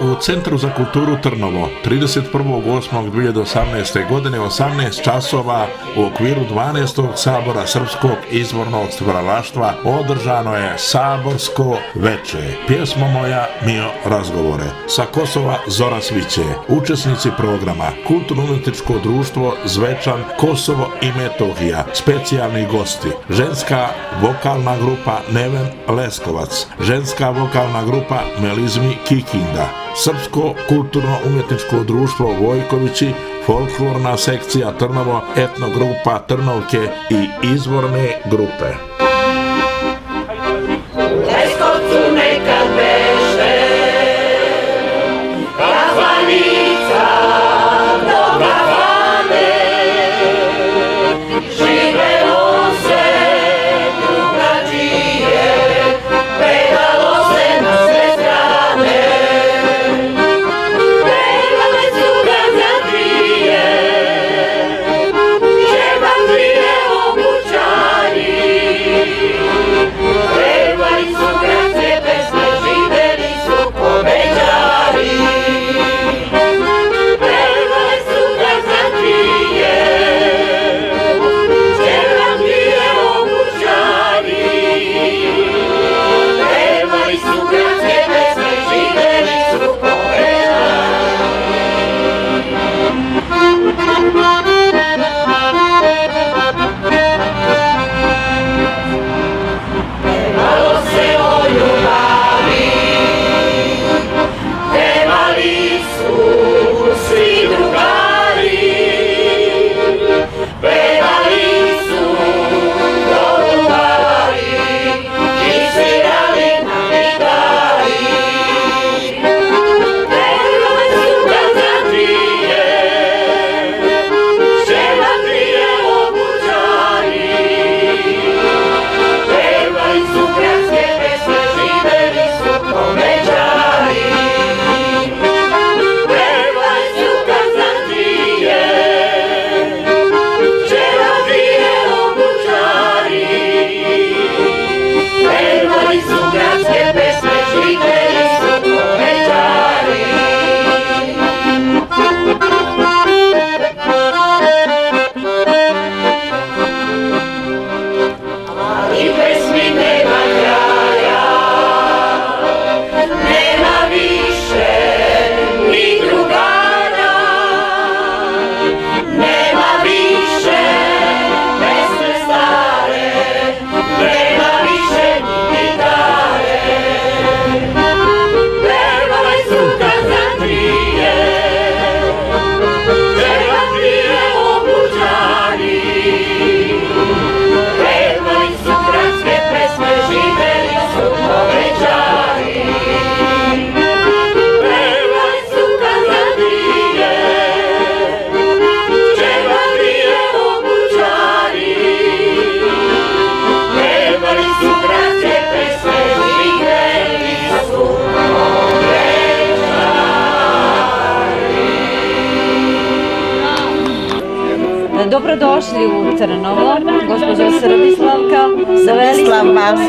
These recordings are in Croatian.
u Centru za kulturu Trnovo 31.8.2018. godine 18 časova u okviru 12. sabora Srpskog izbornog stvaralaštva održano je saborsko veče. Pjesmo moja, mio razgovore. Sa Kosova Zora Sviće. Učesnici programa Kulturno-umjetničko društvo Zvečan, Kosovo i Metohija. Specijalni gosti. Ženska vokalna grupa Neven Leskovac. Ženska vokalna grupa Melizmi Kikinda. Srpsko kulturno-umjetničko društvo Vojkovići, folklorna sekcija Trnovo, etnogrupa Trnovke i izvorne grupe. Leskovcu nekad beše kafanica do kafane, živelo se drugačije, pevalo se na sve strane, pevale su gazadrije, čebatrije obućari, pevali su gradske pesme, živeli su pobeđari, pevale su gazadrije, čebatrije obućari, pevali su gradske pesme, živeli su pevalo se o ljubavi, pevali su svi drugari, pevali su drugari i svirali na gitari, pevale su gazadrije, šebatrije obućari, pevali su gradske pesme, živeli su pobeđari, pevali su gazadrije, šebatrije obućari, pevali su gradske pesme, živeli su pobeđari. I pesmi nema kraja, nema više ni drugara, nema više pesme stare, nema više ni gitare, pevale su gazadrije, čebatrije obućari, pevali su gradske pesme, živeli su povećari, pevali su gazadrije, čebatrije obućari, pevali su gradske pesme, živeli su Dobrodošli u Trnovo, gospođo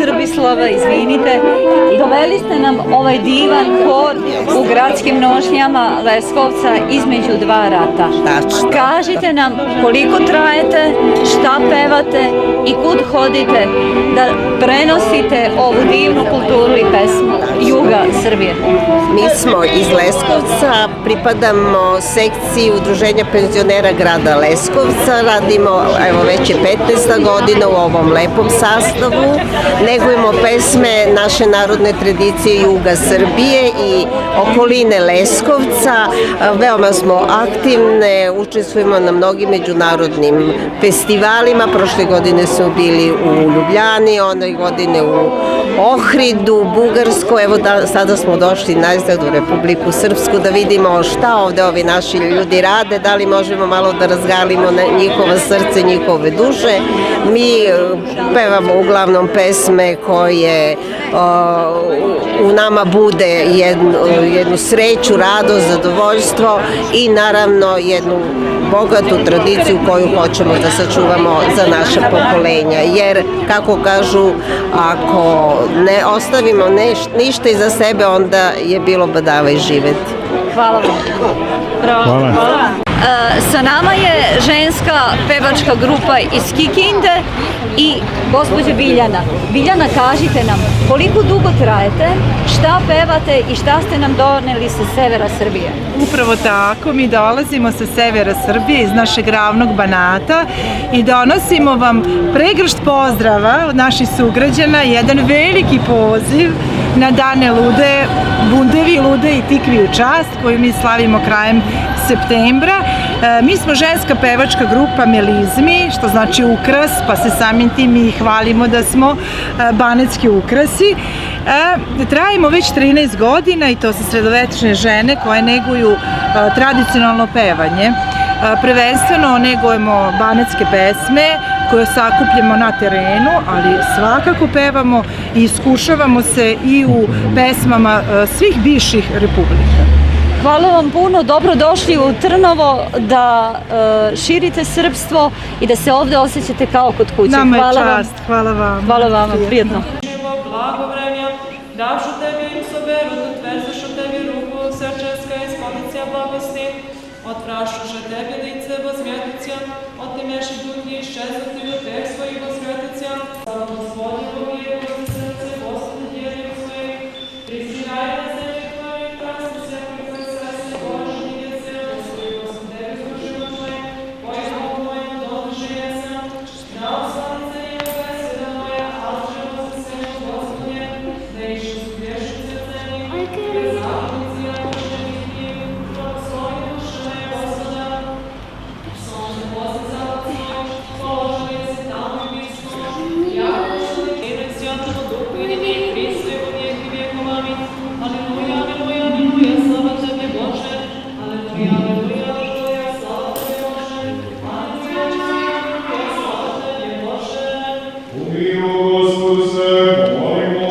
Srbislava, izvinite. Doveli ste nam ovaj divan hor u gradskim nošnjama Leskovca između dva rata. Tačno. Kažite nam koliko trajete, šta pevate i kud hodite da prenosite ovu divnu kulturu i pesmu juga Srbije. Mi smo iz Leskovca, pripadamo sekciji Udruženja penzionera grada Leskovca, radimo evo već je 15. godina u ovom lepom sastavu, negujemo pesme naše narodne tradicije juga Srbije i okoline Leskovca, veoma smo aktivne, učestvujemo na mnogim međunarodnim festivalima, prošle godine smo bili u Ljubljani, one godine u Ohridu, Bugarskoj, evo sada smo došli nazad u Republiku Srpsku da vidimo šta ovde ovi naši ljudi rade, da li možemo malo da razgalimo njihova srce, njihove duše. Mi pevamo uglavnom pesme koje u nama bude jednu sreću, radost, zadovoljstvo i naravno jednu bogatu tradiciju koju hoćemo da sačuvamo za naša pokolenja. Jer, kako kažu, ako ne ostavimo ništa iza sebe, onda je bilo badava i živeti. Hvala vam. Bravo. Hvala. Sa nama je ženska pevačka grupa iz Kikinde i gospođa Biljana. Biljana, kažite nam, koliko dugo trajete, šta pevate i šta ste nam doneli sa severa Srbije? Upravo tako, mi dolazimo sa severa Srbije, iz našeg ravnog Banata i donosimo vam pregršt pozdrava od naših sugrađana, jedan veliki poziv na Dane Lude, Bundevi, Lude i Tikvi u čast, koju mi slavimo krajem septembra. Mi smo ženska pevačka grupa Melizmi, što znači ukras, pa se samim tim i hvalimo da smo banatski ukrasi. Trajimo već 13 godina i to su sredovečne žene koje neguju tradicionalno pevanje. Prvenstveno negujemo banatske pesme koje sakupljamo na terenu, ali svakako pevamo i iskušavamo se i u pesmama svih bivših republika. Hvala vam puno, dobrodošli u Trnovo da širite srpstvo i da se ovde osjećate kao kod kuće. Nama je čast, hvala vam. Hvala vam, prijetno. Благовремя, давши Тебе им соберу, утвердишу Тебе руку, всяческа исполниция благости, отпрашу же Тебе лице возмятица, отымеши духи исчезнути в тех своих возмятица, слава Господи Боги, сърце, Господи дели свои, присирай на землі Твои, прасно се припъца се, Боже, дигеце, Господи, Господи, Тебе служимо Твое, Твое Бог Твое, дължие съм, на осланица и обеседа Моя, алже възсеня Господи, да ишу субешу църцени, беззаконници на мъжените, благослови душа на Господа, сонце посеца Твое, положили се там и близко, яко чули тебе Святому Духу и ныне и Христу и во веки веков. Амин. Аллилуйя, аллилуйя, аллилуйя, слава Тебе, Боже. Аллилуйя, аллилуйя, аллилуйя, слава Тебе, Боже. Аллилуйя, аллилуйя, слава Тебе, Боже. Умилуй, Господу се, молимо.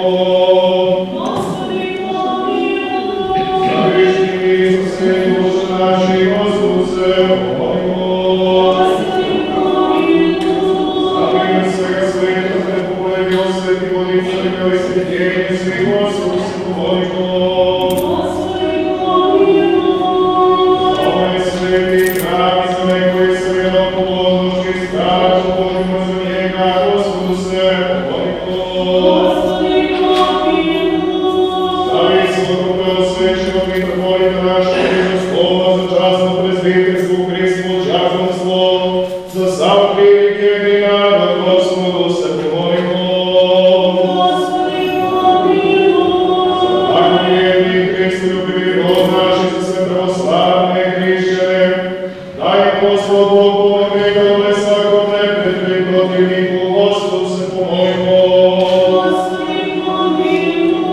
Господи, помилуй. Завишни Исусе, Боже наши, Господу се, молимо. Господи, помилуй. Славиме свега света, препогледни освети, водителя и святени сви, Господу се, молимо. Господи, помилуй. Слава свети, храми за него и света, положи страх, молимо за njega, Господу се, молимо. Господи, помилуй. Stavi svakog osvećenog mitropolita našeg i za slova, za časno prezbiterstvo, Hristo, đakonstvo, za sav prilike jedina, da Gospodu se pomolimo. Господи, помилуй. Tako jedni Hristo ljubivi rod naši, za sve pravoslavne hrišćane, daj Gospod Bog pomogne da ove svakog neprijatelja i protivniku, Gospodu se pomolimo. Господи, помилуй.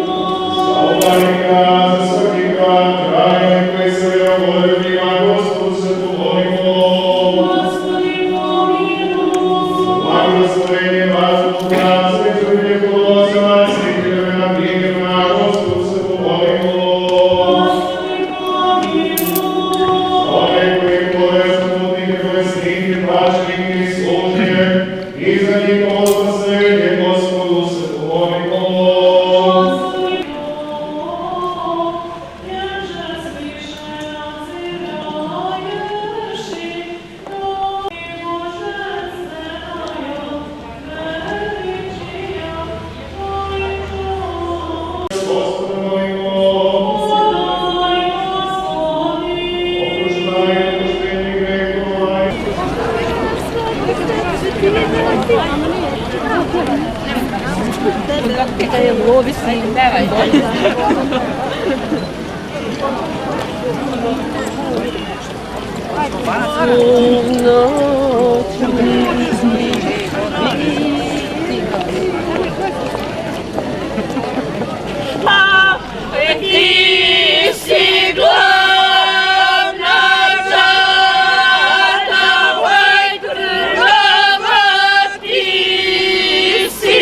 Slavodanika za svaki grad, krajine koji se vjerovoljivima, Gospodu se pomolimo. Господи, помилуй. Благословение vazduha, svetljenje kolosama, svih vremena primjerna, Gospodu se pomolimo. Господи, помилуй. One koji bolesno putnike, bolesnike, plaćenike i služnje, i za njihovo spasenje, Gospodu se pomolimo. Gospodu molimo. Oproštaj oproštenje grehova i Ti si glavna žana moj krvava, ti si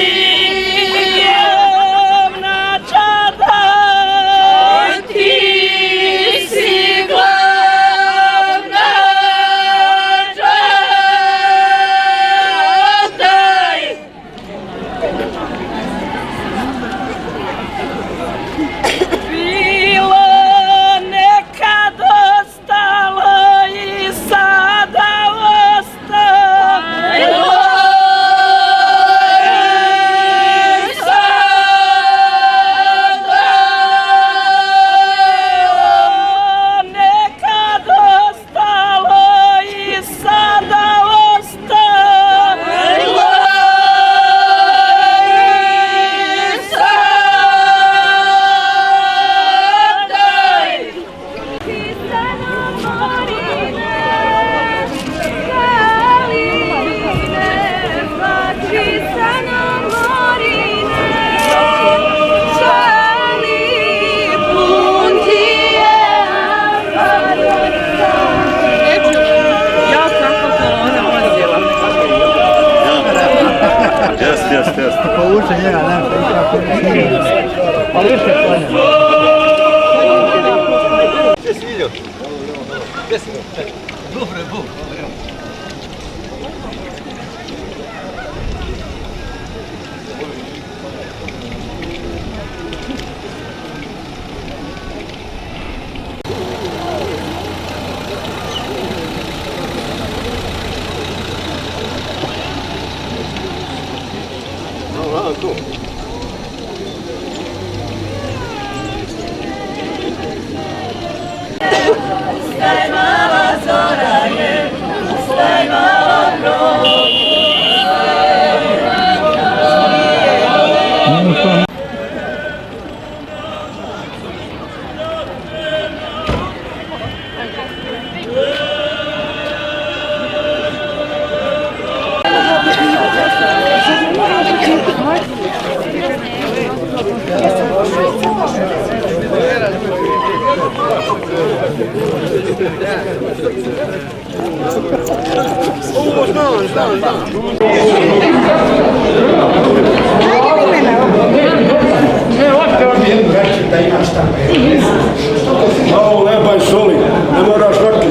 Malo lebaj soli, ne moraš vrti.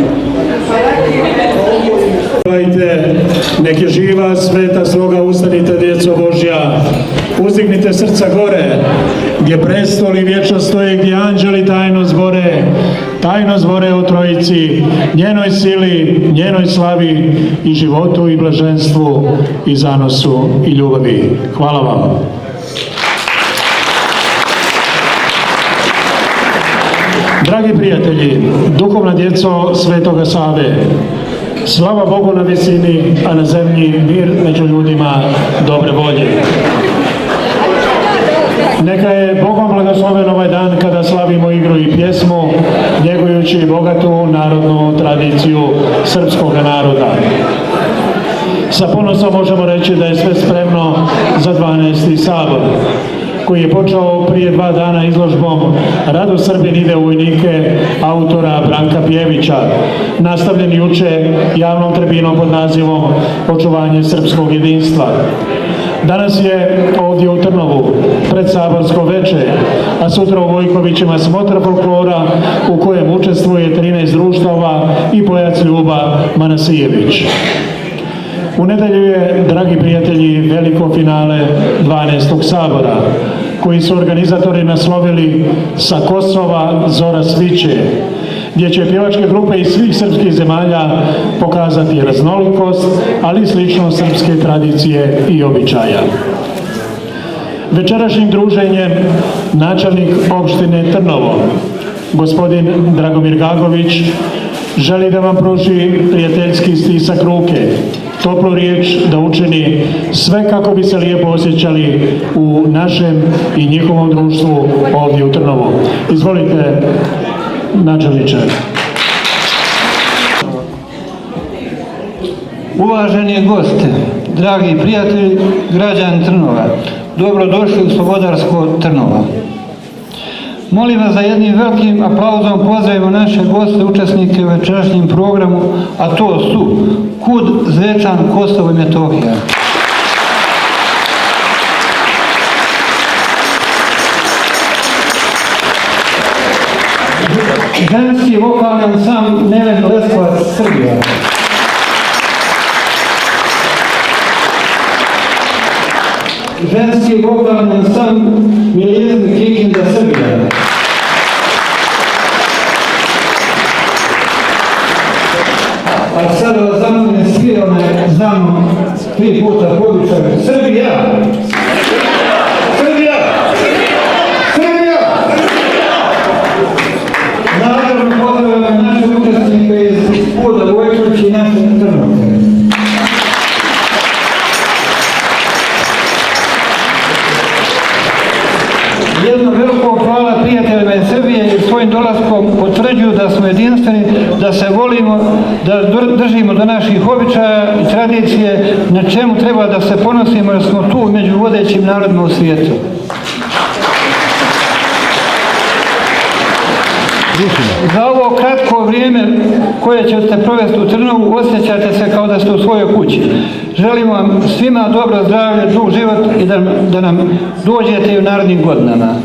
Nek je živa sveta sloga, ustanite djeco Božja, uzdignite srca gore, gdje prestoli vječno stoje, gdje anđeli tajno zbore o Trojici, njenoj sili, njenoj slavi i životu i blaženstvu i zanosu i ljubavi. Hvala vam. Dragi prijatelji, duhovna djeco Svetoga Save, slava Bogu na visini, a na zemlji mir među ljudima dobre volje. Neka je Bogom blagosloven ovaj dan kada slavimo igru i pjesmu, njegujući bogatu narodnu tradiciju srpskog naroda. Sa ponosom možemo reći da je sve spremno za 12. sabor, koji je počeo prije 2 dana izložbom Rado Srbin ide u vojnike autora Branka Pjevića, nastavljen juče javnom tribinom pod nazivom Očuvanje srpskog jedinstva. Danas je ovdje u Trnovu predsaborsko veče, a sutra u Vojkovićima smotra folklora u kojem učestvuje 13 društava i pojac Ljuba Manasijević. U nedjelju je, dragi prijatelji, veliko finale 12. sabora, koji su organizatori naslovili Sa Kosova Zora sviće, gdje će pjevačke grupe iz svih srpskih zemalja pokazati raznolikost, ali i sličnost srpske tradicije i običaja. Večerašnjim druženjem načelnik opštine Trnovo, gospodin Dragomir Gagović, želi da vam pruži prijateljski stisak ruke, toplu riječ da učini sve kako bi se lijepo osjećali u našem i njihovom društvu ovdje u Trnovu. Izvolite, načelniče. Uvaženi goste, dragi prijatelji, građani Trnova, dobrodošli u Slobodarsko Trnova. Molim vas da jednim velikim aplauzom pozdravimo naše goste, učesnike u večerašnjem programu, a to su KUD Zvečan, Kosovo i Metohija. Ženski vokalni ansambl Neven Leskovac, Srbija. Ženski vokalni ansambl Milijeznik Kikinda, Srbija. A sada vas zamolim svi znamo 3 puta pobičaju. Srbija! Srbija! Srbija! Naravno pozdravljam naše učesnike iz KUD-a Vojković i naše Trnovke. Jedno veliko hvala prijateljima iz Srbije i svojim dolaskom potvrđuju da smo jedinstveni, da se volimo, da držimo do naših običaja i tradicije, na čemu treba da se ponosimo jer smo tu među vodećim narodima u svijetu. Za ovo kratko vrijeme koje ćete provesti u Trnovu osjećate se kao da ste u svojoj kući. Želimo vam svima dobro zdravlje, dug život i da nam dođete i u narednim godinama.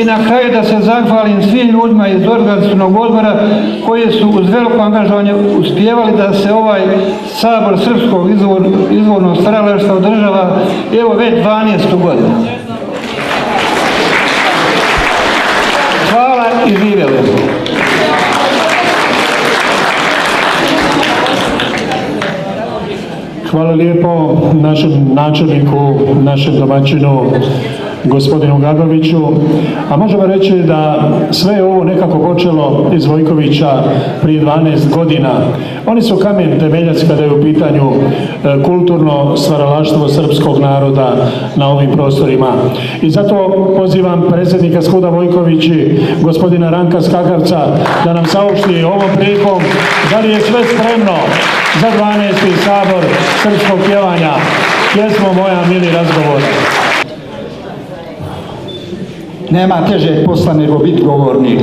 I na kraju da se zahvalim svim ljudima iz organizacionog odbora koji su uz veliko angažovanje uspijevali da se ovaj Sabor srpskog izvornog stvaralaštva održava evo već 12. godinu. Hvala i živjeli. Hvala lijepo našem načelniku, našem domaćinu, gospodinu Gagoviću, a možemo reći da sve je ovo nekako počelo iz Vojkovića prije 12 godina. Oni su kamen temeljac kada je u pitanju kulturno stvaralaštvo srpskog naroda na ovim prostorima. I zato pozivam predsjednika Skuda Vojkovići, gospodina Ranka Skakavca, da nam saopšti ovom prilikom da li je sve spremno za 12. sabor srpskog pjevanja. Pjesmo Moja mili razgovor. Nema težeg posla nego biti govornik.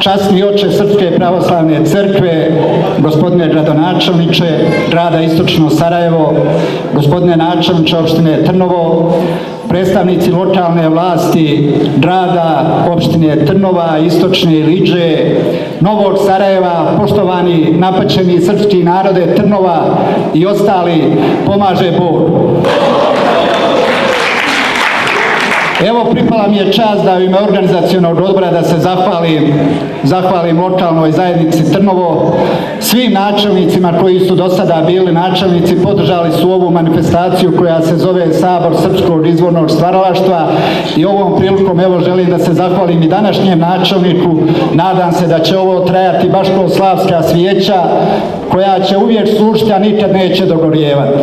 Časni oče Srpske pravoslavne crkve, gospodine gradonačelniče grada Istočno Sarajevo, gospodine načelniče opštine Trnovo, predstavnici lokalne vlasti grada, opštine Trnova, Istočne Iliđe, Novog Sarajeva, poštovani napaćeni srpski narode Trnova i ostali, pomaže Bog. Evo, pripala mi je čast da u ime organizacionog odbora da se zahvalim lokalnoj zajednici Trnovo, svim načelnicima koji su do sada bili načelnici, podržali su ovu manifestaciju koja se zove Sabor srpskog izvornog stvaralaštva i ovom prilikom evo želim da se zahvalim i današnjem načelniku. Nadam se da će ovo trajati baš kao slavska svijeća koja će uvijek služiti, a nikad neće dogorijevati.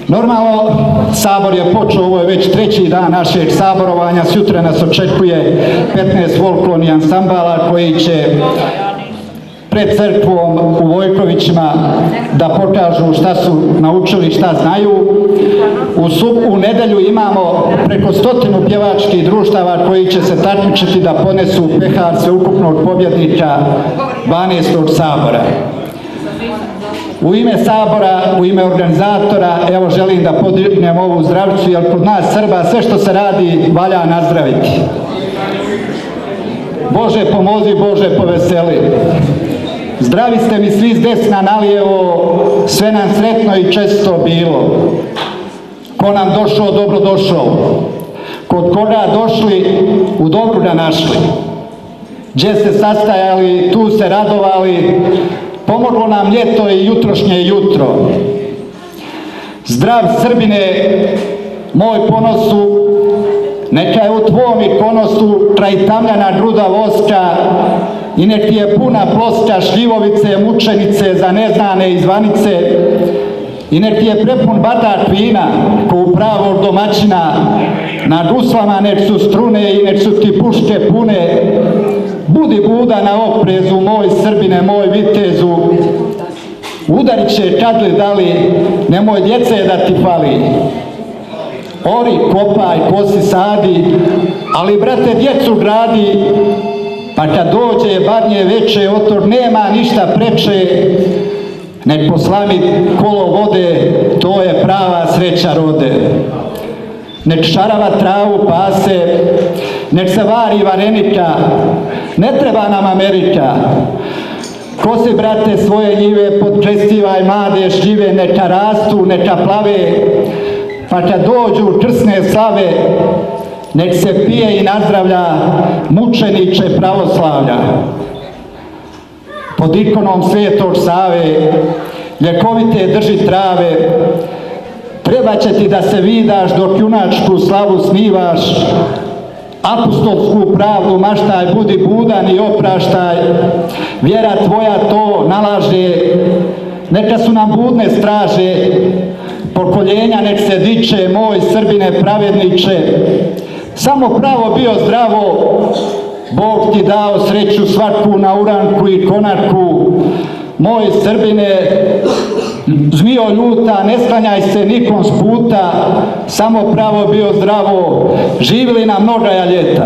Normalno, Sabor je počeo, ovo je već 3. dan našeg saborovanja, sutra nas očekuje 15 folklornih ansambala koji će pred crkvom u Vojkovićima da pokažu šta su naučili, šta znaju. U nedelju imamo preko 100 pjevačkih društava koji će se takmičiti da ponesu pehar sveukupnog pobjednika 12. sabora. U ime Sabora, u ime organizatora, evo želim da podignem ovu zdravicu, jer kod nas Srba sve što se radi valja nazdraviti. Bože pomozi, Bože poveseli. Zdravi ste mi svi s desna na lijevo, sve nam sretno i često bilo. Ko nam došao, dobro došao. Kod koga došli, u dobru ga našli. Gdje se sastajali, tu se radovali, pomoglo nam ljeto i jutrošnje jutro. Zdrav Srbine, moj ponosu, neka je u tvom i ponosu kraj tamljana gruda voska i nek ti je puna ploska šljivovice, mučenice za neznane izvanice i nek ti je prepun batak vina ko u pravog domaćina, na guslama nek su strune i nek su ti puške pune. Budi buda na oprezu, moj Srbine, moj vitezu, udarit će kad li dali, nemoj djece da ti fali. Ori, kopaj, kosi sadi, ali brate djecu gradi, pa kad dođe badnje veče, otor nema ništa preče, nek poslami kolo vode, to je prava sreća rode. Nek šarava travu pase, nek se vari varenika, ne treba nam Amerika. Kosi, brate, svoje njive, podčestivaj mlade šljive, neka rastu, neka plave, pa kad dođu krsne slave, nek se pije i nazdravlja mučeniče pravoslavlja. Pod ikonom Svetog Save, ljekovite drži trave, treba će ti da se vidaš dok junačku slavu snivaš, apostolsku pravdu maštaj, budi budan i opraštaj, vjera tvoja to nalaže, neka su nam budne straže, pokoljenja nek se diče, moj Srbine pravedniče, samo pravo bio zdravo, Bog ti dao sreću svaku na uranku i konarku, moj Srbine, zmijo ljuta, ne sklanjaj se nikom s puta, samo pravo bio zdravo, živili nam mnogaja ljeta.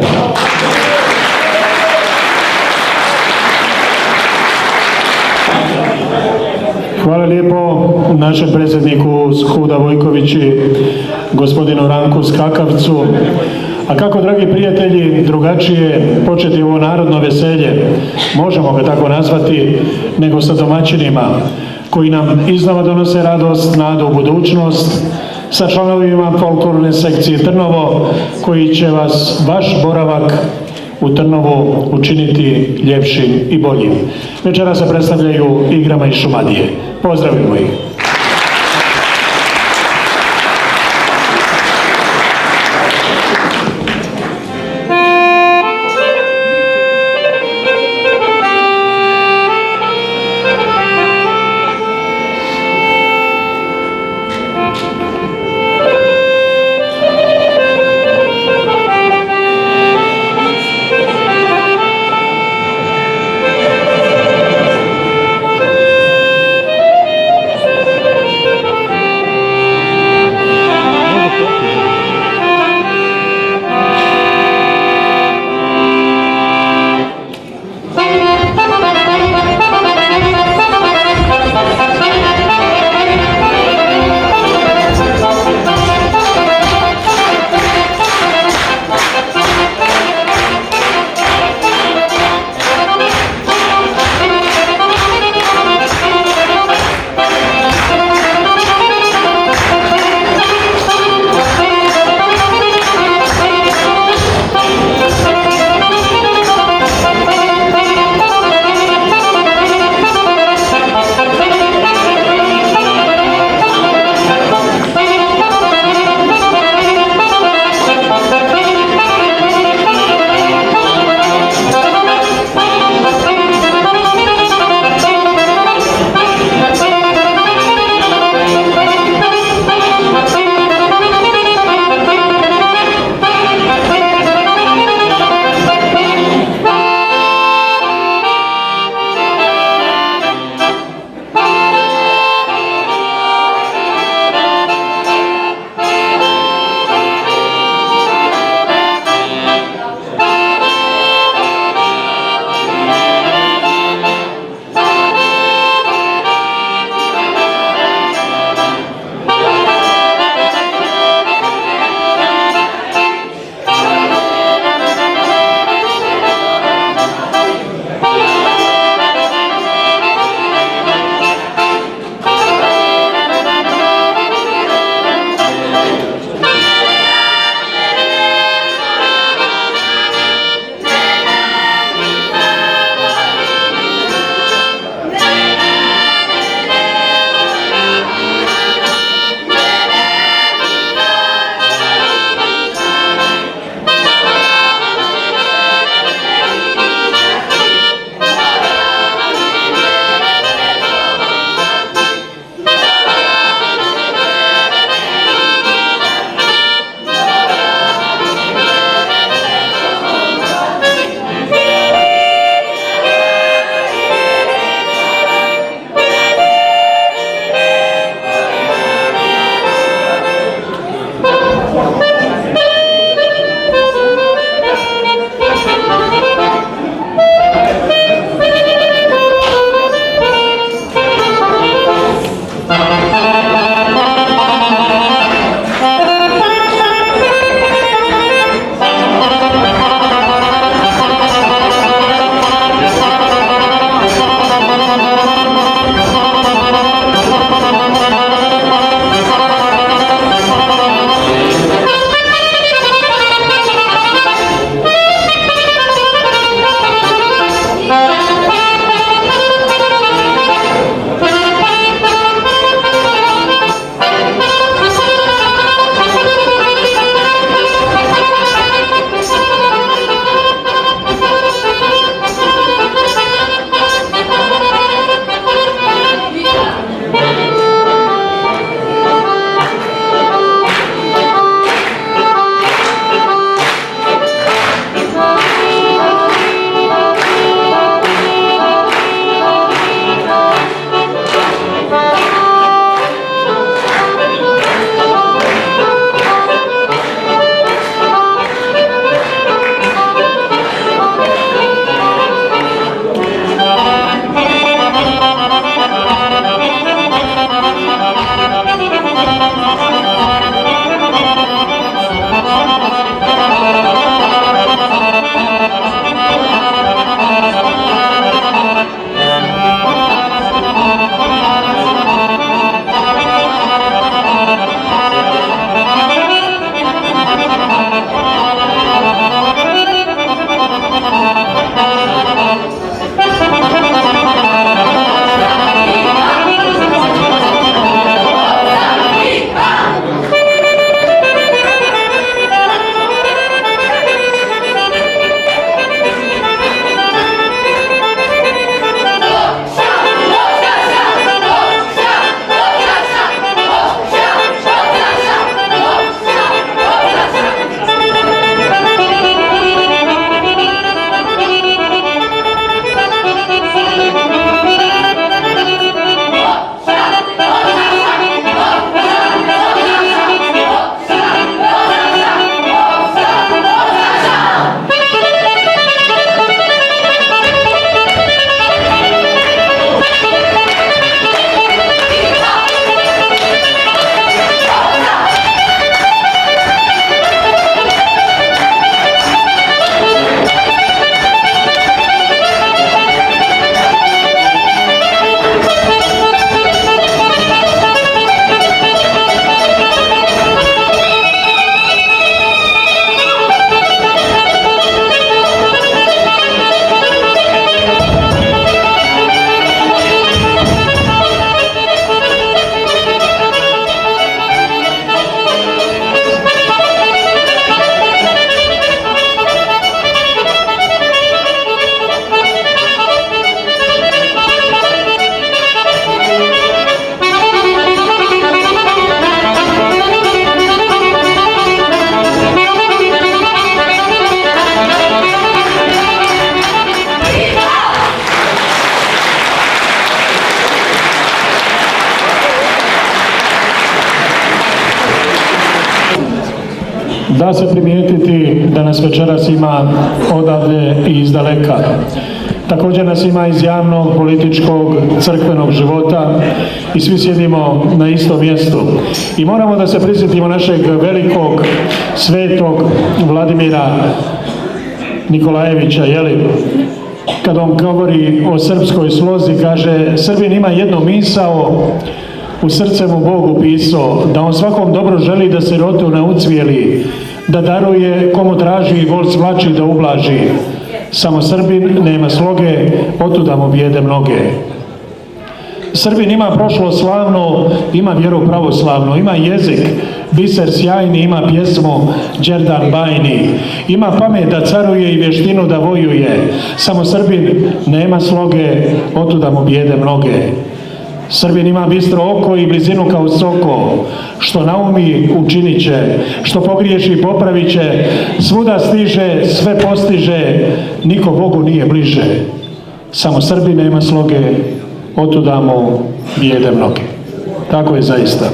Hvala lijepo našem predsjedniku Huda Vojkovići, gospodinu Ranku Skakavcu. A kako, dragi prijatelji, drugačije početi ovo narodno veselje, možemo ga tako nazvati, nego sa domaćinima koji nam iznova donose radost, nadu u budućnost, sa članovima folklorne sekcije Trnovo, koji će vas vaš boravak u Trnovu učiniti ljepšim i boljim. Večera se predstavljaju igrama iz Šumadije. Pozdravimo ih! Da se primijetiti da nas večeras ima odavde i iz daleka. Također nas ima iz javnog, političkog, crkvenog života i svi sjedimo na istom mjestu. I moramo da se prisjetimo našeg velikog, svetog Vladimira Nikolajevića, kad on govori o srpskoj slozi, kaže: Srbin ima jednu misao, u srce mu Bog upisao, da on svakom dobro želi da se rotu ne ucvijeli, da daruje komu traži i vol svlači da ublaži. Samo Srbin nema sloge, otuda mu bijede mnoge. Srbin ima prošlo slavno, ima vjeru pravoslavnu, ima jezik, biser sjajni, ima pjesmu, đerdan bajni, ima pamet da caruje i vještinu da vojuje. Samo Srbin nema sloge, otuda mu bijede mnoge. Srbin ima bistro oko i blizinu kao soko, što naumi učinit će, što pogriješi popravit će, svuda stiže, sve postiže, niko Bogu nije bliže. Samo Srbin nema sloge, otuda mu bijede mnoge. Tako je zaista.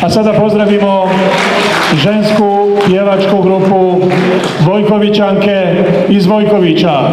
A sada pozdravimo žensku pjevačku grupu Vojkovićanke iz Vojkovića.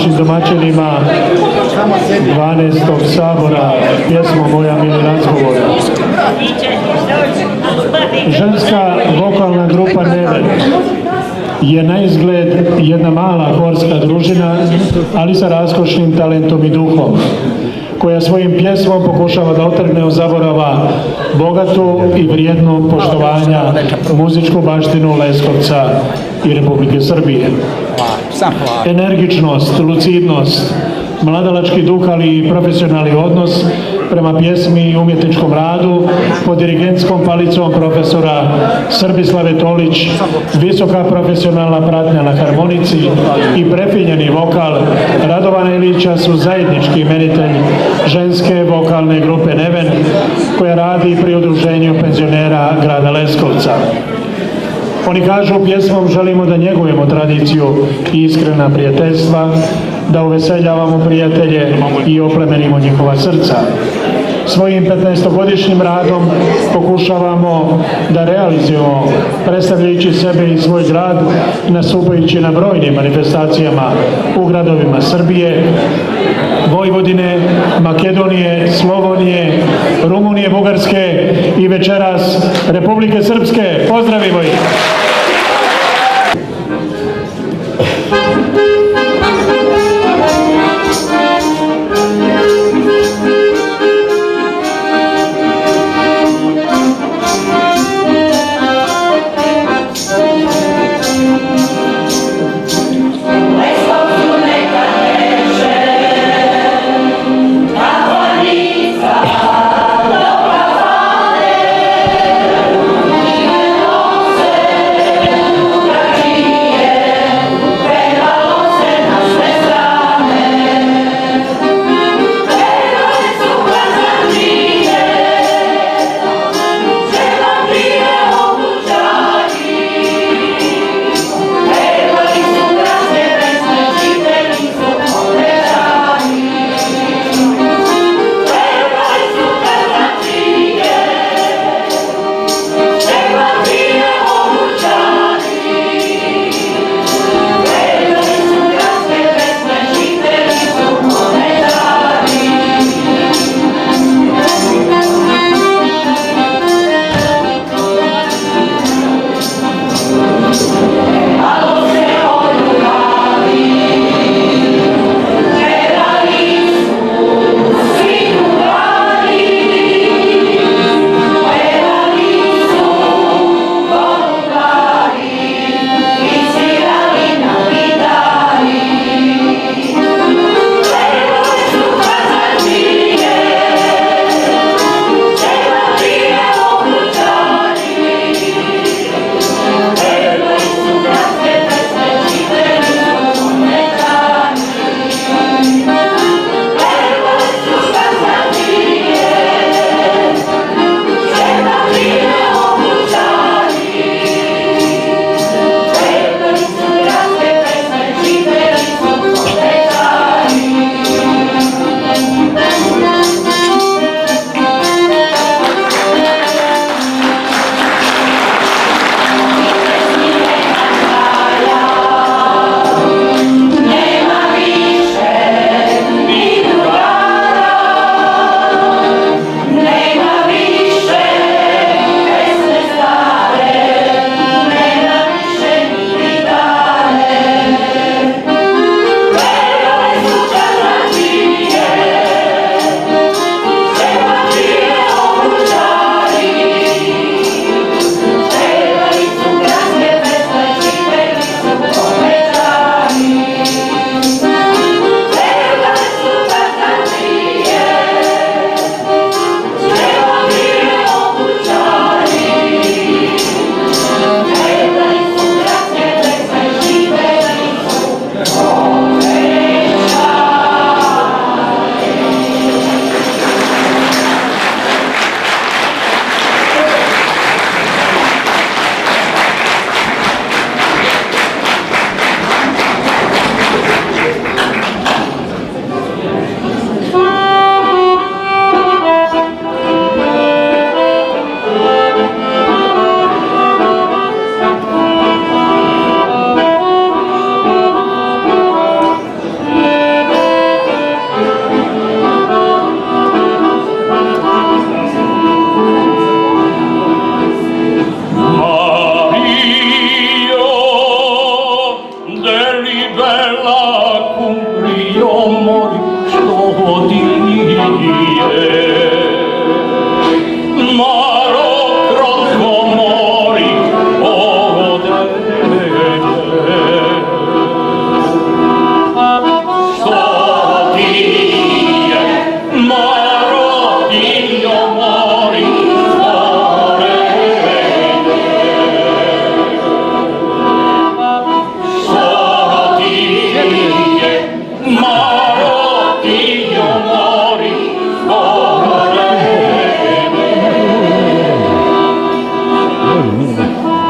našim domaćinima 12. sabora pjesmom Moja mili razgovor. Ženska vokalna grupa Neven je na izgled jedna mala horska družina, ali sa raskošnim talentom i duhom, koja svojim pjesmom pokušava da otrgne od zaborava bogatu i vrijednu poštovanja muzičku baštinu Leskovca i Republike Srbije. Energičnost, lucidnost, mladalački duh, ali i profesionalni odnos prema pjesmi i umjetničkom radu pod dirigentskom palicom profesora Srbislave Tolić, visoka profesionalna pratnja na harmonici i prefinjeni vokal Radovana Ilića su zajednički imenitelj ženske vokalne grupe Neven, koja radi pri udruženju penzionera grada Leskovca. Oni kažu, pjesmom želimo da njegujemo tradiciju i iskrena prijateljstva, da uveseljavamo prijatelje i oplemenimo njihova srca. Svojim 15-godišnjim radom pokušavamo da realizujemo, predstavljajući sebe i svoj grad, nastupajući na brojnim manifestacijama u gradovima Srbije, Vojvodine, Makedonije, Slovenije, Rumunije, Bugarske i večeras Republike Srpske. Pozdravimo ih! Dobra,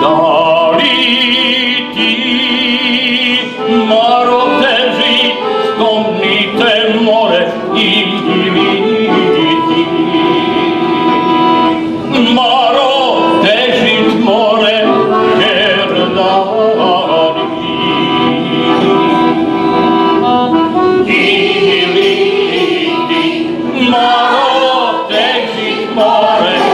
Da li ti, Maro, teži stomnite more i viditi? Maro, težit more, herdani. I viditi, Maro, težit more,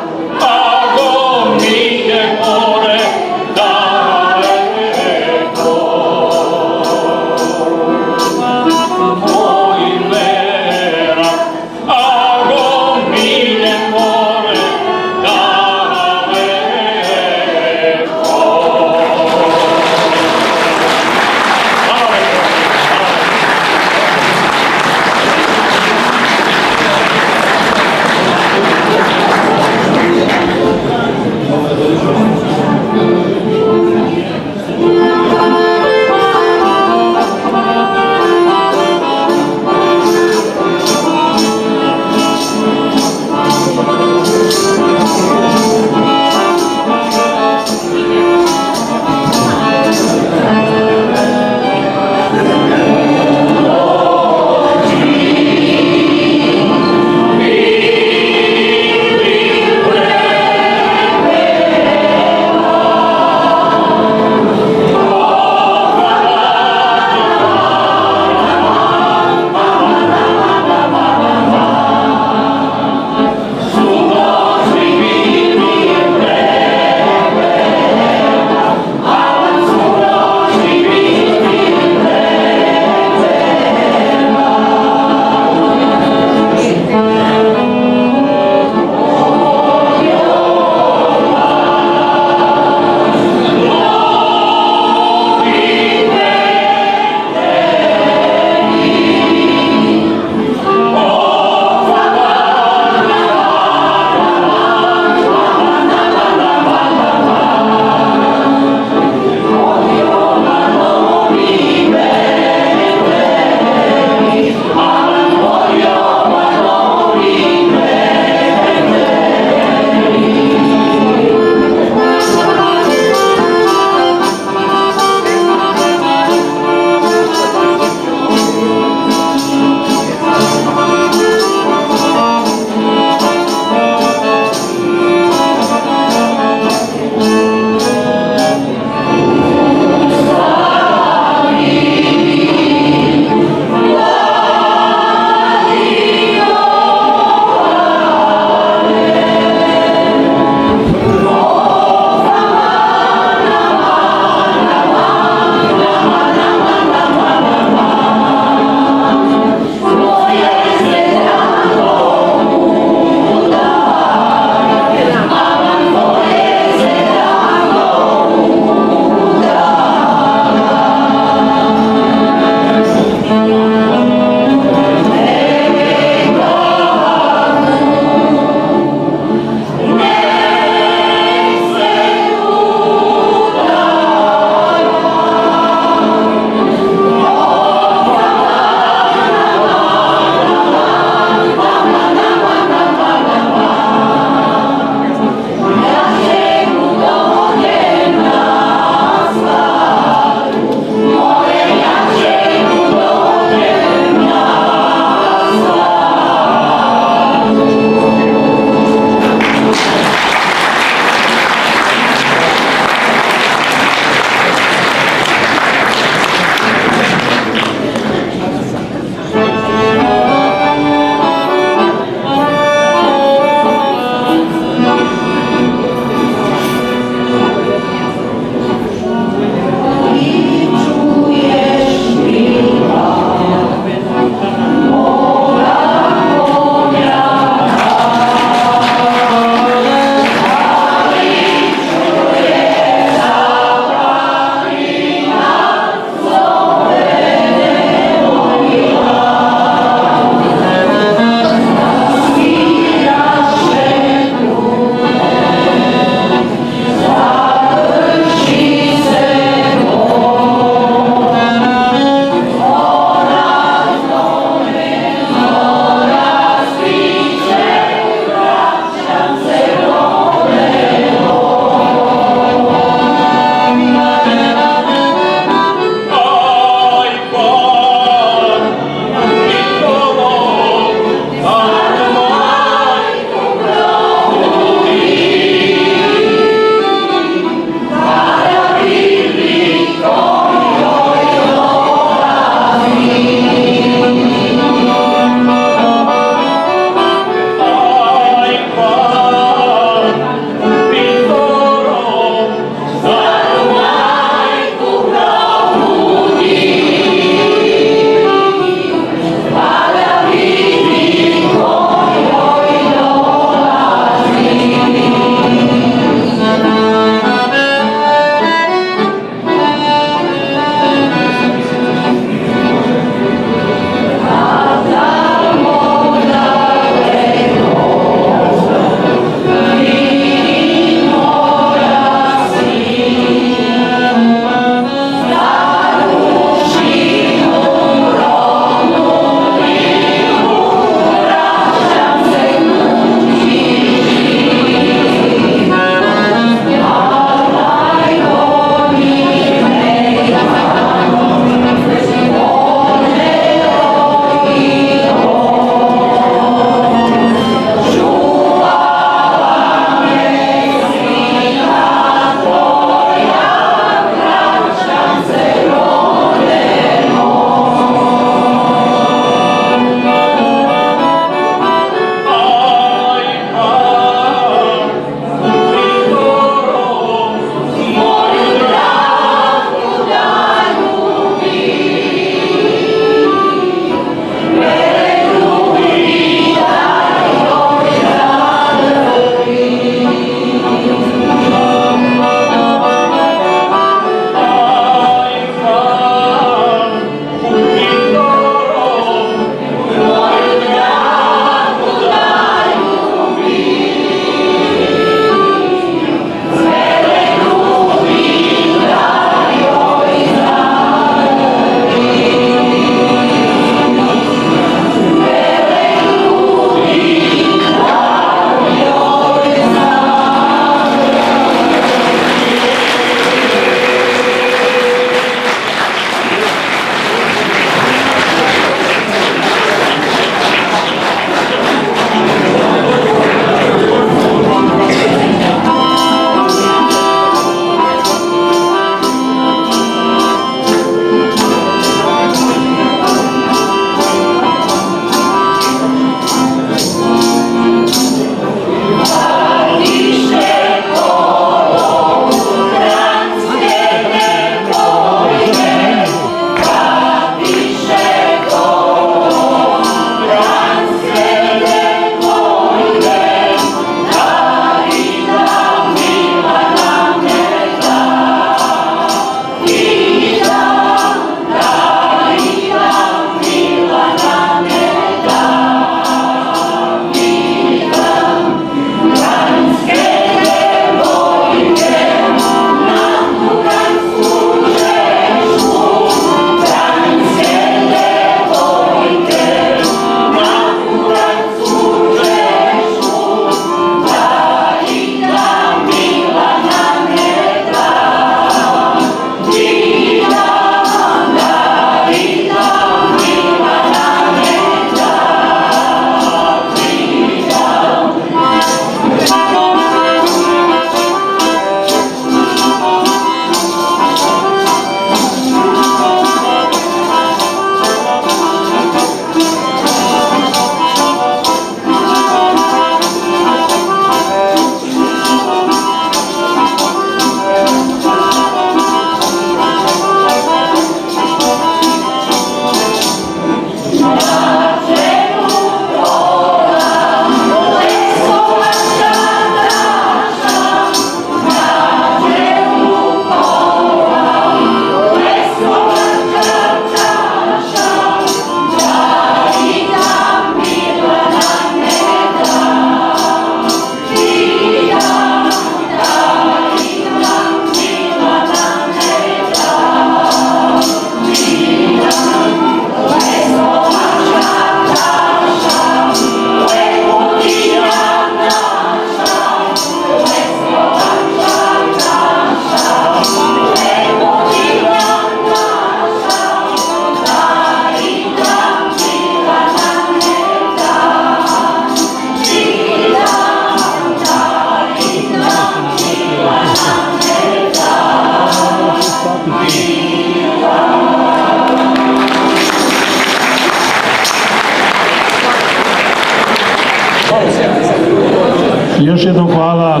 Još jednom hvala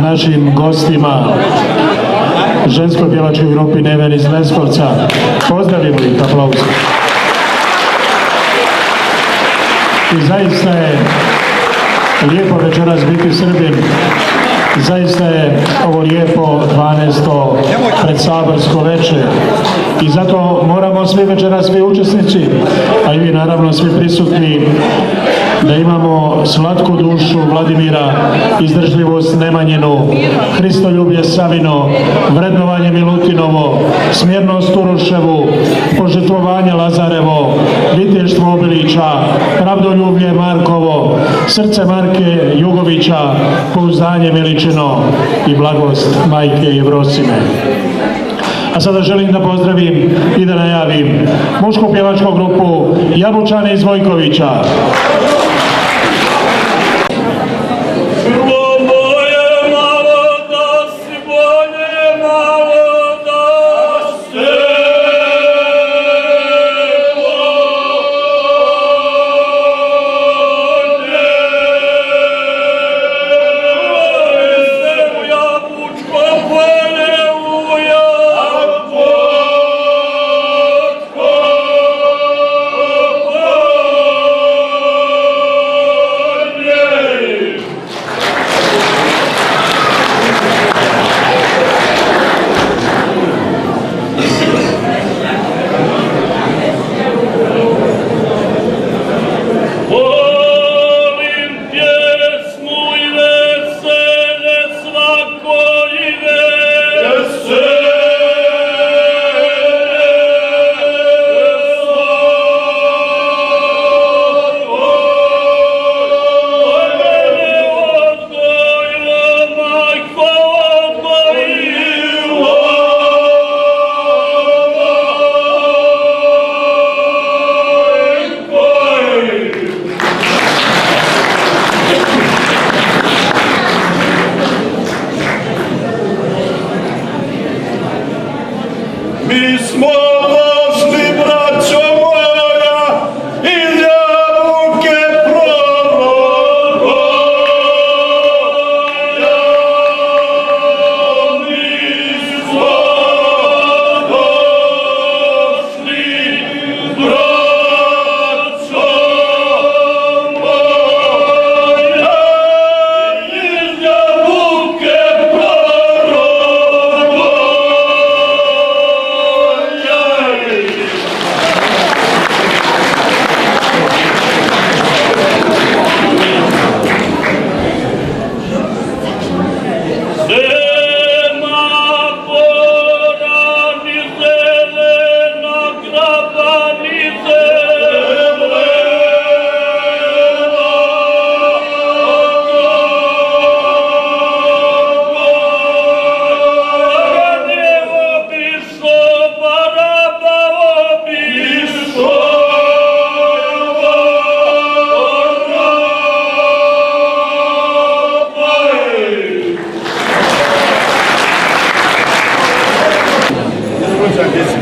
našim gostima, ženskoj pjevačkoj grupi Neven iz Leskovca. Pozdravimo ih aplauzom. I zaista je lijepo večeras biti Srbin. Zaista je ovo lijepo 12. predsaborsko večer i zato moramo svi večeras, svi učesnici, a i vi naravno svi prisutni, da imamo slatku dušu Vladimira, izdržljivost Nemanjinu, Hristoljublje Savino, vrednovanje Milutinovo, smjernost Uroševu, požrtvovanje Lazarevo, viteštvo Obilića, pravdoljublje Markovo, srce Marke Jugovića, pouzdanje Miličino i blagost Majke Jevrosime. A sada želim da pozdravim i da najavim mušku pjevačku grupu Jabučani iz Vojkovića.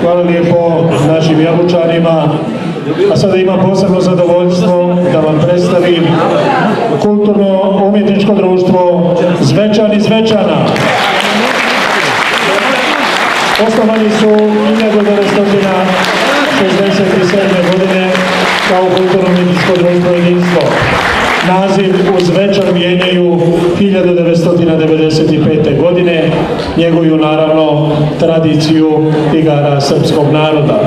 Hvala lijepo našim Jabučanima. A sada imam posebno zadovoljstvo da vam predstavim kulturno-umjetničko društvo Zvečan iz Zvečana. Osnovani su 1967. godine kao kulturno-umjetničko društvo Jedinstvo. Naziv uz Zvečan mijenjaju 1995. godine, njeguju naravno tradiciju igara srpskog naroda.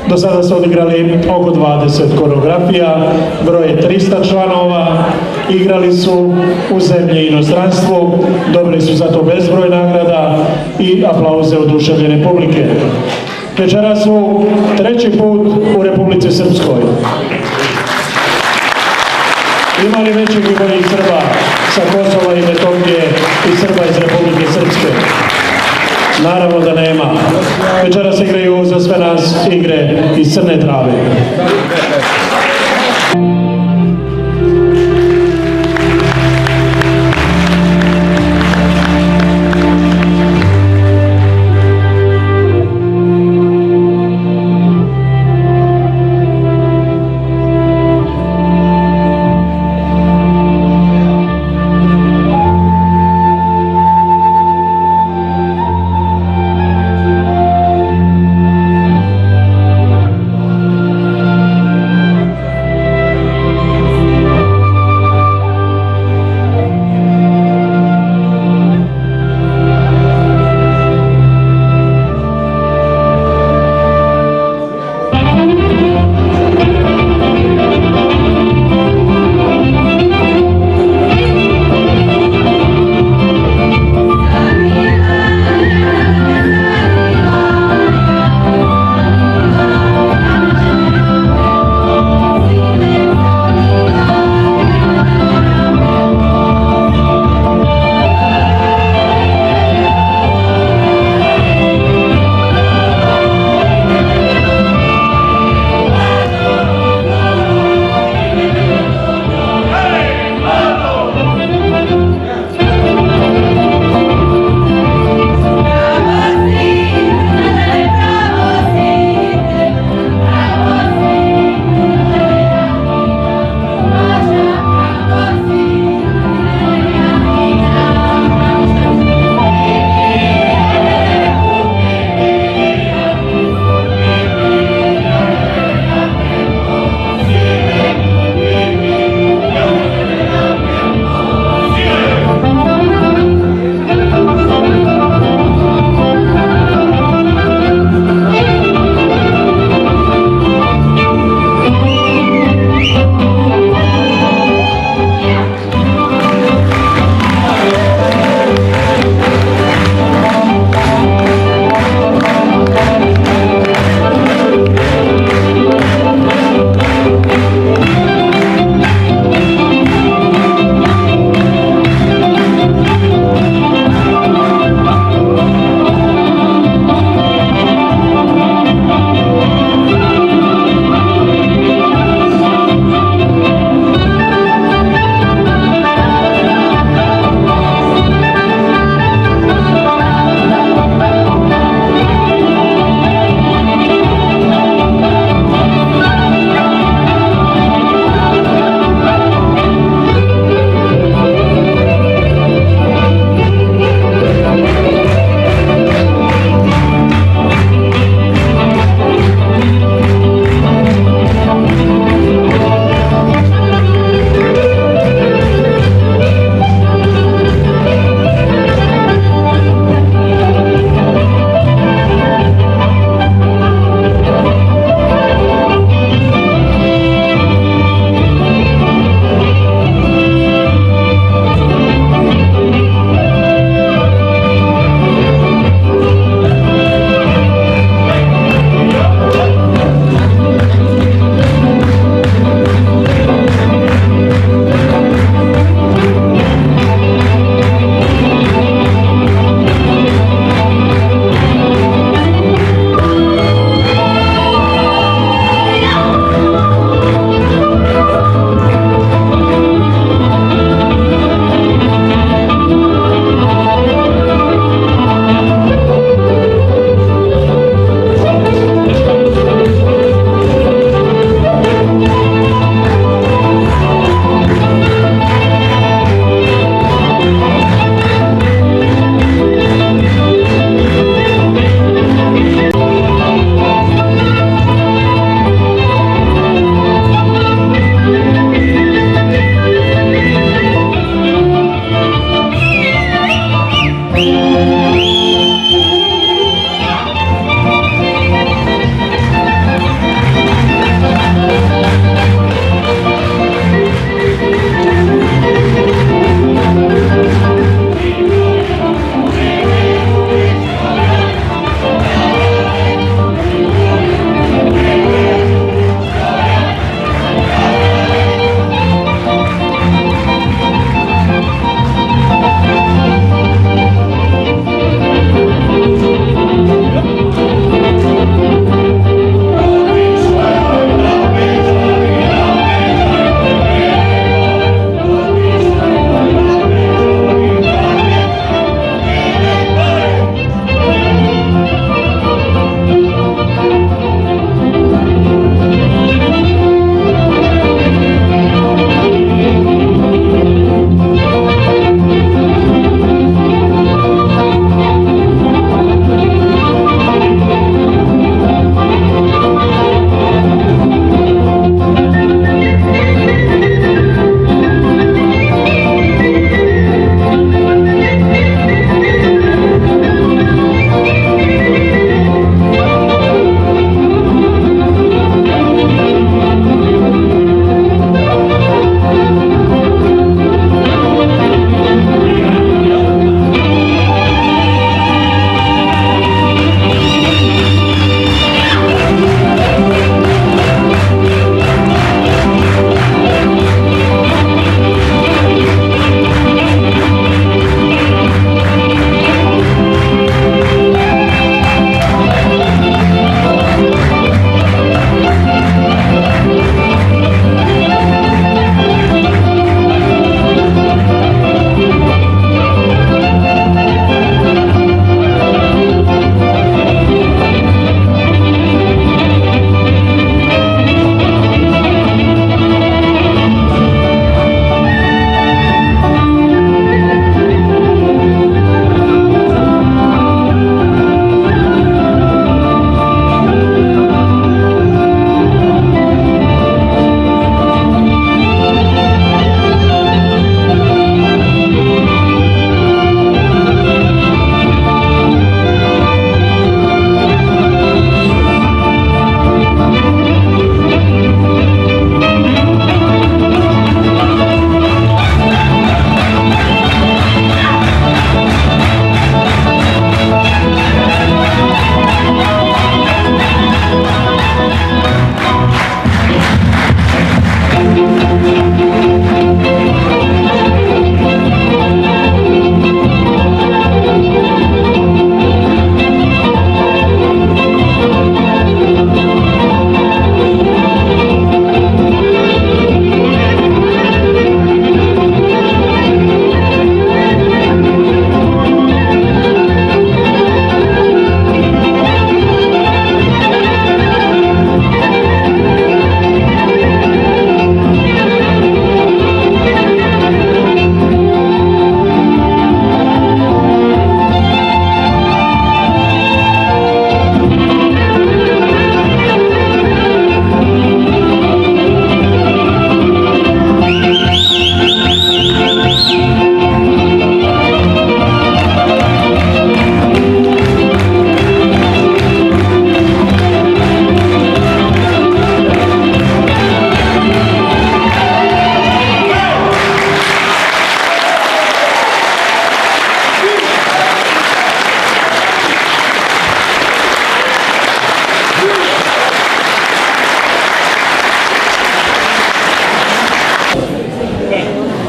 Do sada su odigrali oko 20 koreografija, broje 300 članova, igrali su u zemlji i inostranstvu, dobili su za to bezbroj nagrada i aplauze oduševljene publike. Večeras su treći put u Republici Srpskoj. Ima li većeg i boljih Srba sa Kosova i Metohije i Srba iz Republike Srpske? Naravno da nema. Večeras igraju za sve nas igre iz Crne Trave.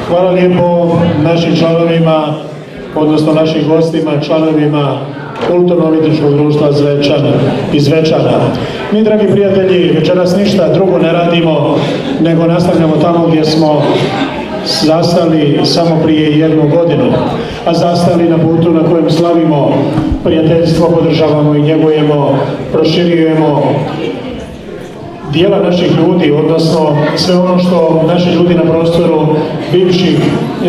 Hvala lijepo našim članovima, odnosno našim gostima, članovima Kulturno-umjetničkog društva iz Zvečana. Mi, dragi prijatelji, večeras ništa drugo ne radimo, nego nastavljamo tamo gdje smo zastali samo prije 1 godinu, a zastali na putu na kojem slavimo prijateljstvo, podržavamo i njegujemo, proširujemo dijela naših ljudi, odnosno sve ono što naši ljudi na prostoru bivših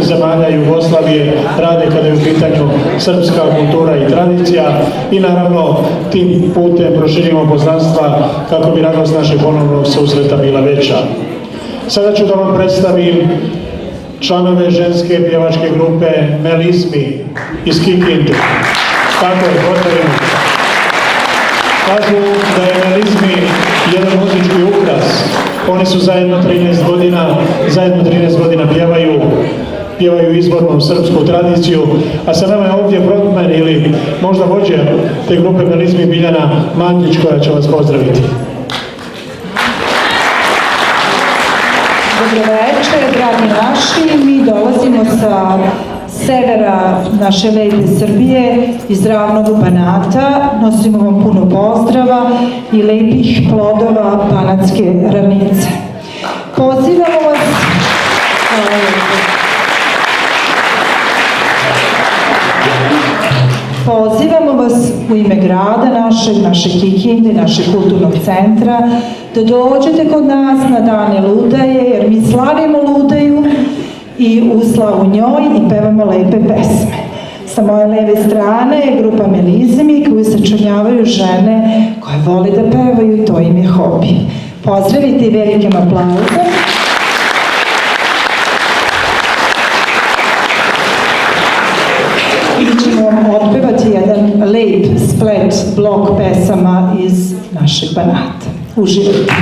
zemalja Jugoslavije rade kada je u pitanju srpska kultura i tradicija, i naravno tim putem proširimo poznanstva kako bi radost našeg ponovnog susreta bila veća. Sada ću da vam predstavim članove ženske pjevačke grupe Melizmi iz Kikinde. Tako je, postavimo. Kažu da je Melizmi jedan muzički ukras. Oni su zajedno 13 godina pjevaju izvornu srpsku tradiciju, a sa nama je ovdje frontman ili možda vođa te grupe Melizmi Biljana Mandić, koja će vas pozdraviti. Dobro večer, dragi naši. Mi dolazimo sa severa naše lepe Srbije, iz ravnog Banata. Nosimo vam puno pozdrava i lepih plodova banatske ravnice. Pozivamo vas u ime grada naše Kikinde, našeg kulturnog centra, da dođete kod nas na dane Ludaje, jer mi slavimo Ludaju i u slavu njoj i pevamo lepe pesme. Sa moje leve strane je grupa Melizmi, koju sačinjavaju žene koje vole da pevaju i to im je hobi. Pozdravite i velikim aplauzom. Mi ćemo vam otpevati jedan lep splet blok pesama iz našeg Banata. Uživajte.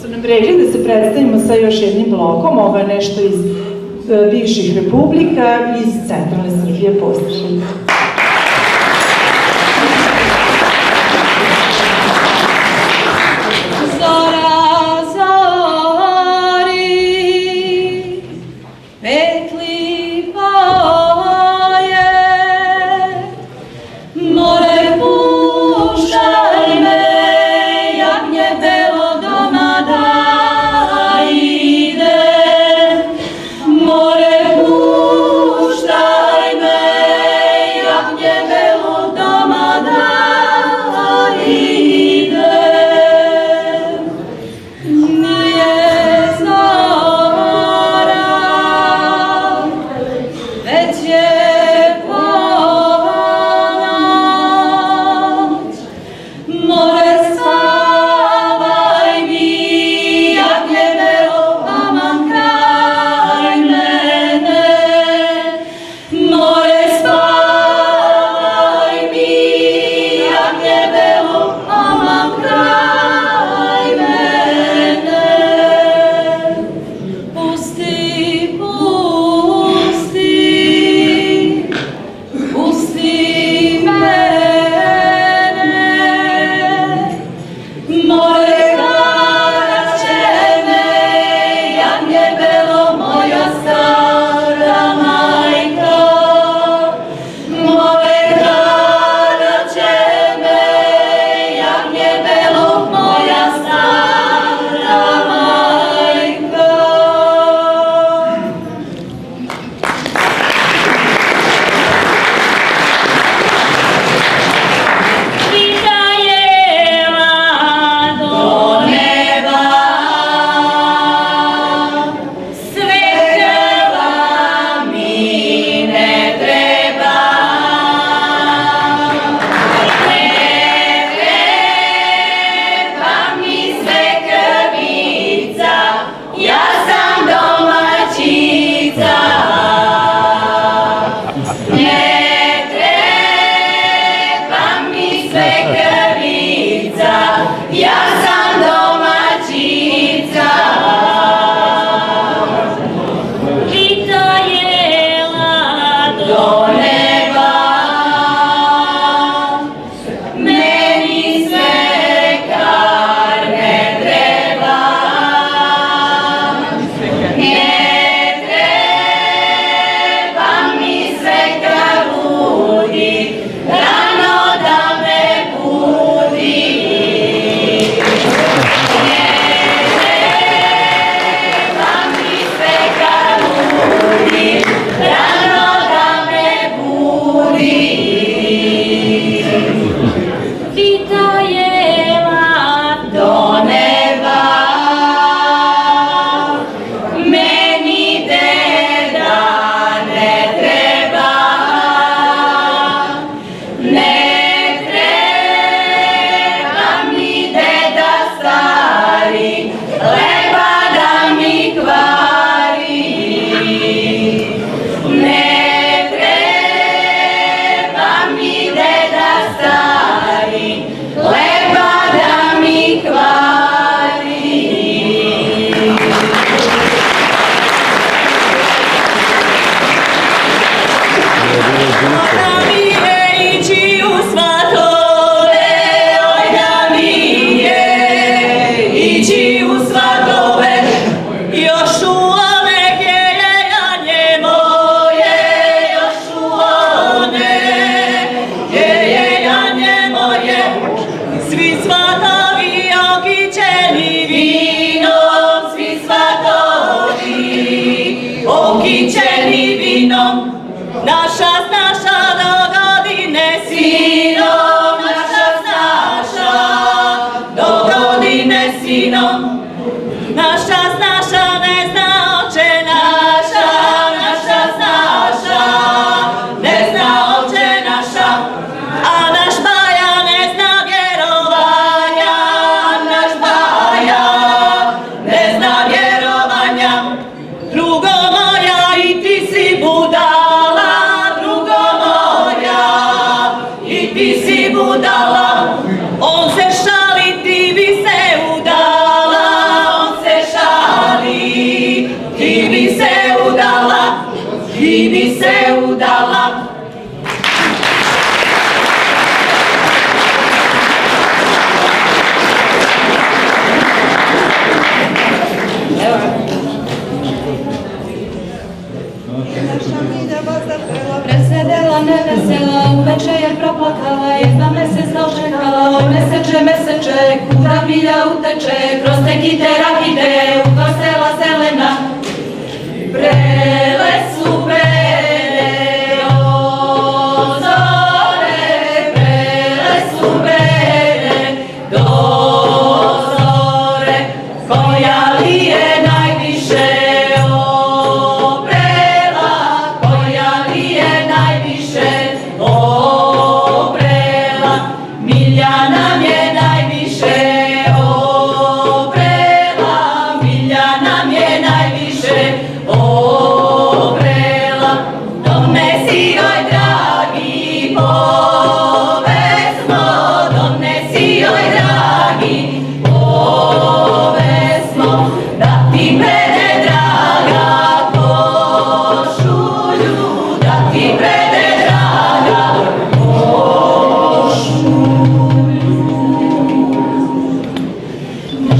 nam rekli da se predstavimo sa još jednim blokom. Ovo je nešto iz bivših republika, iz centralne Srbije. Poslušajte. On se šali, ti bi se udala,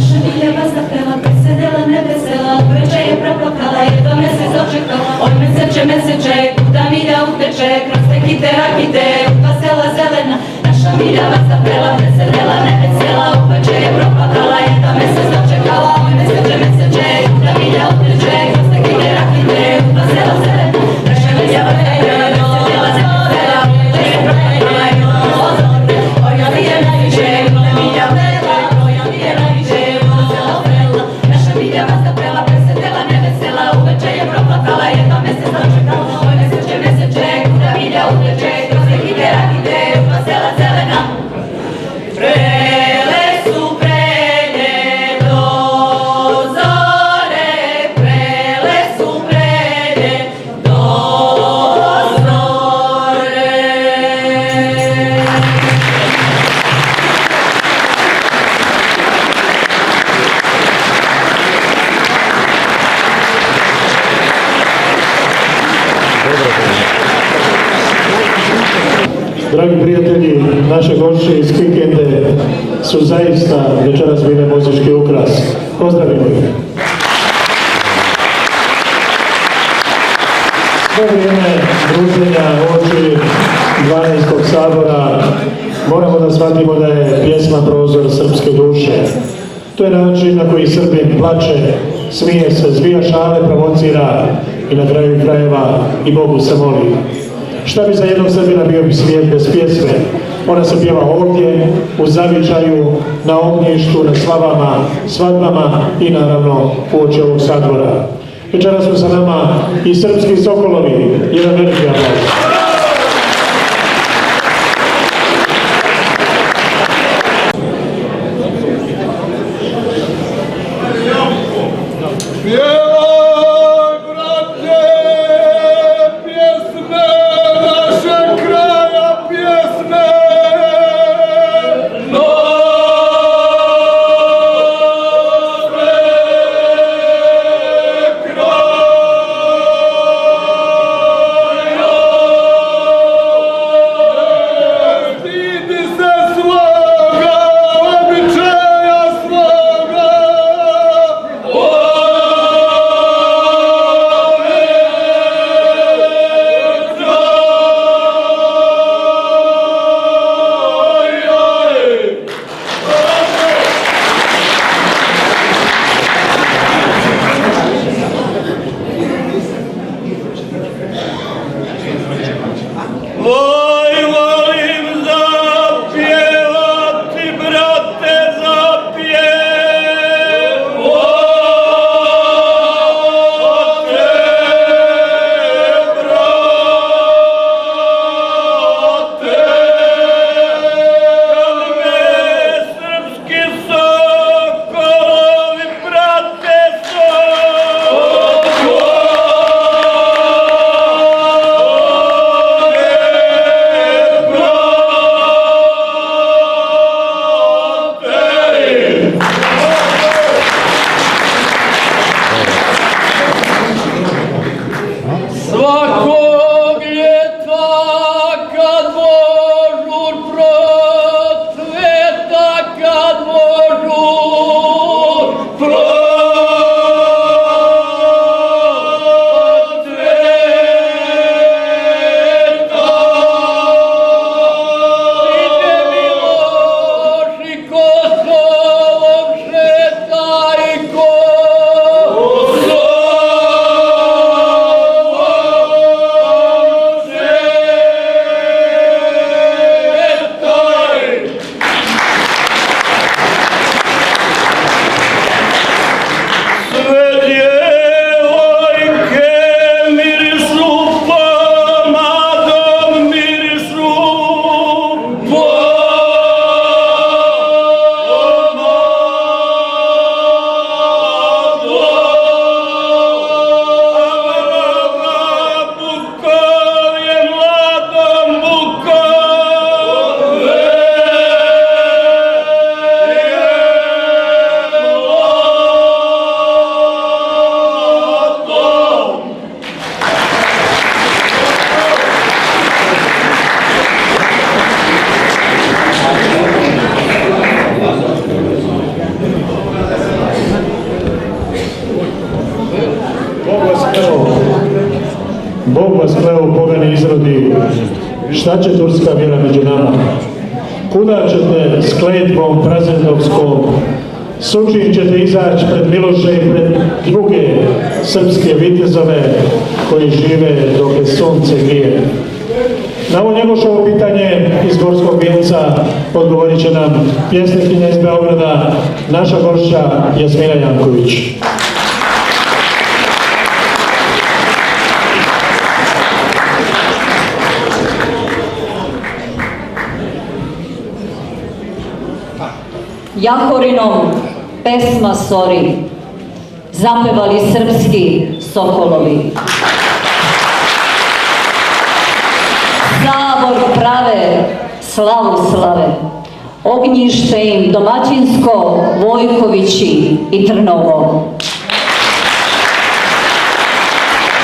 Naša Miljava zapela, presedela nevesela, uveče je proplakala, jedva mesec dočekao. Oj meseče, kuda Milja uteče, kroz te kite rakite, udva sela zelena. Naša Miljava zapela, presedela nevesela, uveče je proplakala, jedva mesec dočekala. Oj meseče, kuda Milja uteče, kroz te kite rakite, udva sela zelena. Naša Miljava zapela, presedela nevesela, uveče je proplakala, jedva mesec dočekala. Oj Milja najviše, kuda Milja vela, oj Milja najviše, udva sela vrela. Naša Miljava zapela, presedela nevesela, uveče je proplakala, jedva mesec dočekala. Oj meseče, kuda Milja uteče, kroz te kite rakite, udva sela zelena. Vrele su prelje do zore, vrele su prelje do zore. Dragi prijatelji, naše gošće iz Kikinde su zaista večeras bile muzički ukras. Pozdravimo ih. Sve vrijeme druženja uoči 12. sabora moramo da shvatimo da je pjesma prozor srpske duše. To je način na koji Srbin plače, smije se, zbija šale, provocira i na kraju krajeva i Bogu se moli. Šta bi za jednog Srbina bio bi svijet bez pjesme? Ona se pjeva ovdje, u zavičaju, na ognjištu, na slavama, svadbama i naravno uoči ovog sabora. Večeras su sa nama i srpski sokolovi, jedan veliki aplauz. Bog vas kleo po meni izrodi, šta će turska vjera među nama? Kuda ćete s kletvom prazredovskom, sučin ćete izaći pred Miloše i pred druge srpske vitezove koji žive dok je sunce grije? Na ovo Njegošovo pitanje iz Gorskog Vinca odgovorit će nam pjesnikinja iz Beograda, naša gošća Jasmina Janković. Jahorinom pesma Sori, zapevali srpski sokolovi. Sabor prave, slavu slave, ognjište im domaćinsko, Vojkovići i Trnovo.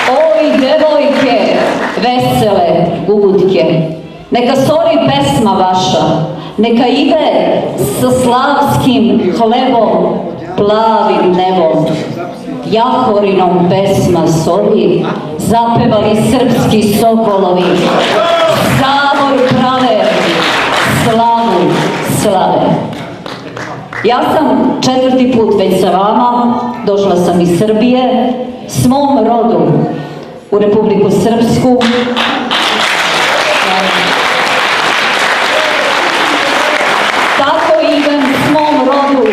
Oj, devojke, vesele gugutke, neka Sori pesma vaša, neka ide sa slavskim hlebom, plavim nebom. Jahorinom pesma Sori, zapevali srpski sokolovi. Sabor prave, slavu slave. Ja sam 4. put već sa vama, došla sam iz Srbije, s mom rodu u Republiku Srpsku. Tako idem s mom rodu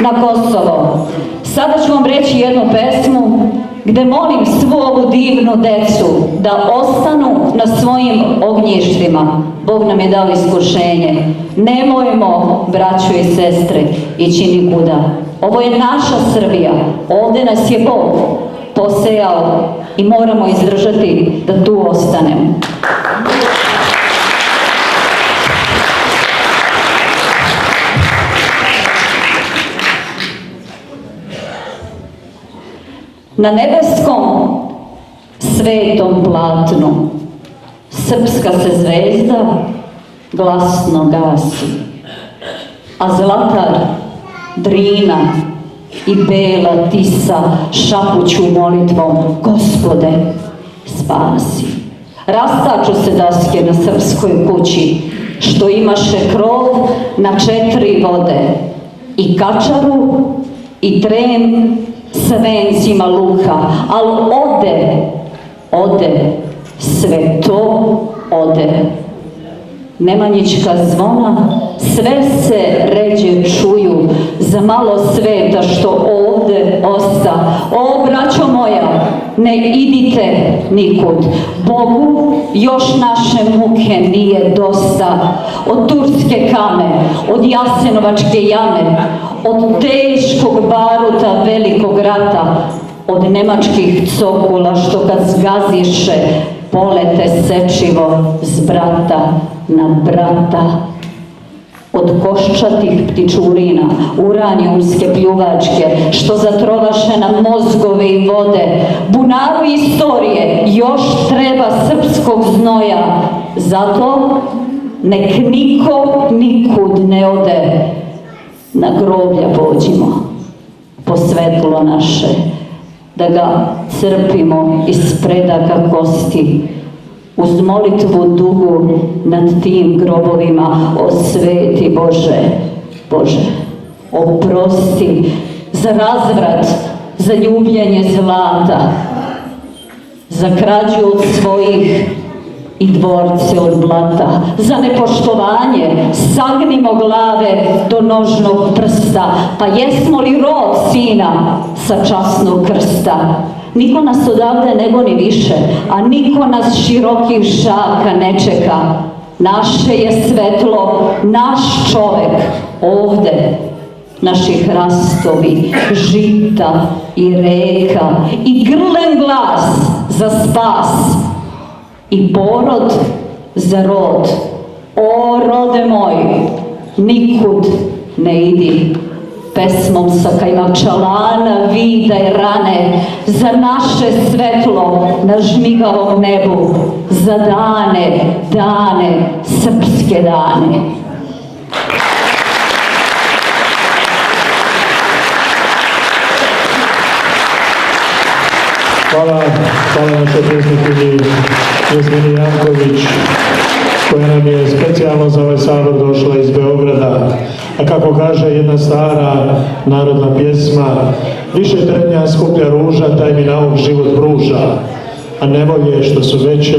na Kosovo. Sada ću vam reći jednu pesmu gde molim svu ovu divnu decu da ostanu na svojim ognjištima. Bog nam je dao iskušenje. Nemojmo, braćo i sestre, ići nikuda. Ovo je naša Srbija. Ovde nas je Bog posejao i moramo izdržati da tu ostanemo. Na nebeskom svetom platnu srpska se zvezda glasno gasi, a Zlatar, Drina i bela Tisa šapuću molitvom: Gospode, spasi. Rastaču se daske na srpskoj kući, što imaše krov na 4 vode, i Kačaru, i Trem, sa vencima luka, ali ode, sve to ode. Nemanjićka zvona sve se ređe čuju, za malo sveta što ovde osta. O, braćo moja, ne idite nikud, Bogu još naše muke nije dosta. Od turske kame, od Jasenovačke jame, od teškog baruta velikog rata, od nemačkih cokula što kad zgaziše polete sečivo z brata na brata. Od koščatih ptičurina, uranijumske pljuvačke, što zatrovaše nam mozgove i vode, bunaru istorije, još treba srpskog znoja. Zato nek niko nikud ne ode, na groblja pođimo, po svetlo naše, da ga crpimo iz predaka kosti, uz molitvu dugu nad tim grobovima. O sveti Bože, Bože, oprosti za razvrat, za ljubljenje zlata, za krađu od svojih i dvorce od blata, za nepoštovanje, sagnimo glave do nožnog prsta, pa jesmo li rod sina sa časnog krsta? Niko nas odavde ne goni više, a niko nas širokih šaka ne čeka. Naše je svetlo, naš čovek ovde, naši hrastovi, žita i reka i grlen glas za spas i porod za rod. O, rode moj, nikud ne idi, pesmom sa kajmakčalana vida i rane, za naše svetlo na žmigavom nebu, za dane, dane, srpske dane. Hvala našoj pjesnikinji Jasmini Janković, koja nam je specijalno za ovaj sabor došla iz Beograda. A kako kaže jedna stara narodna pjesma, više trnja skuplja ruža, taj mi nauk život pruža, a nevolje što su veće,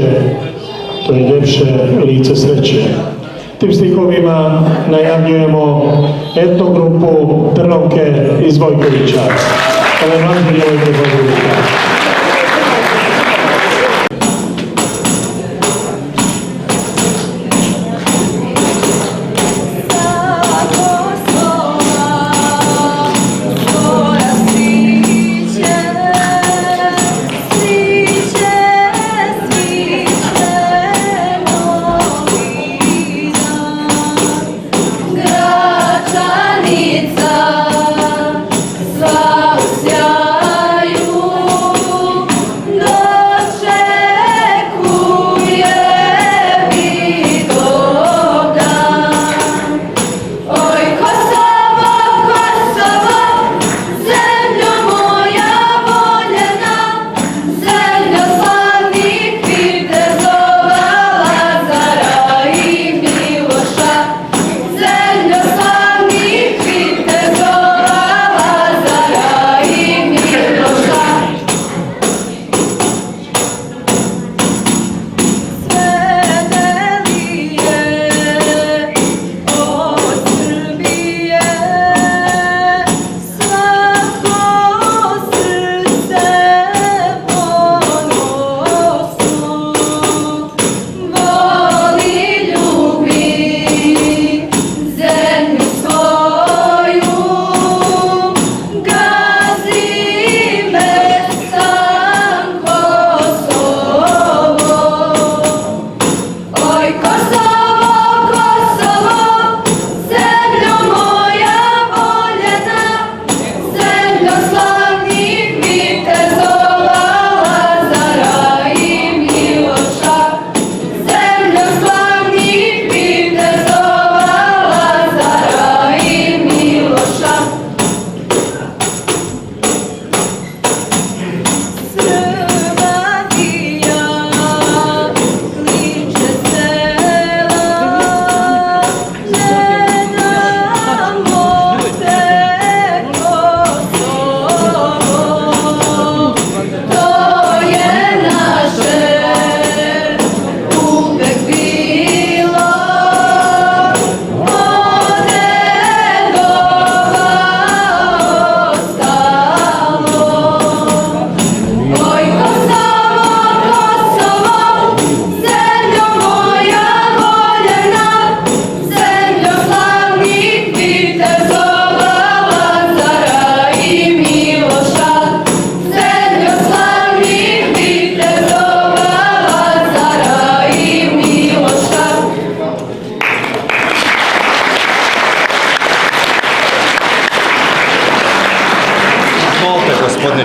to je ljepše lice sreće. Tim stihovima najavljujemo etnogrupu Trnovke iz Vojkovića. Ove mlađe djevojke Vojkovića.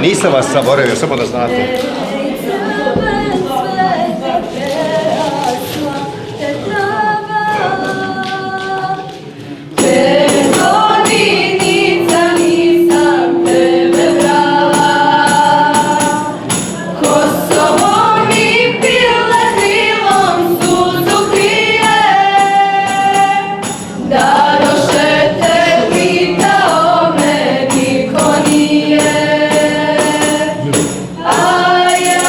Nisam vas zaboravio, samo da znate. I am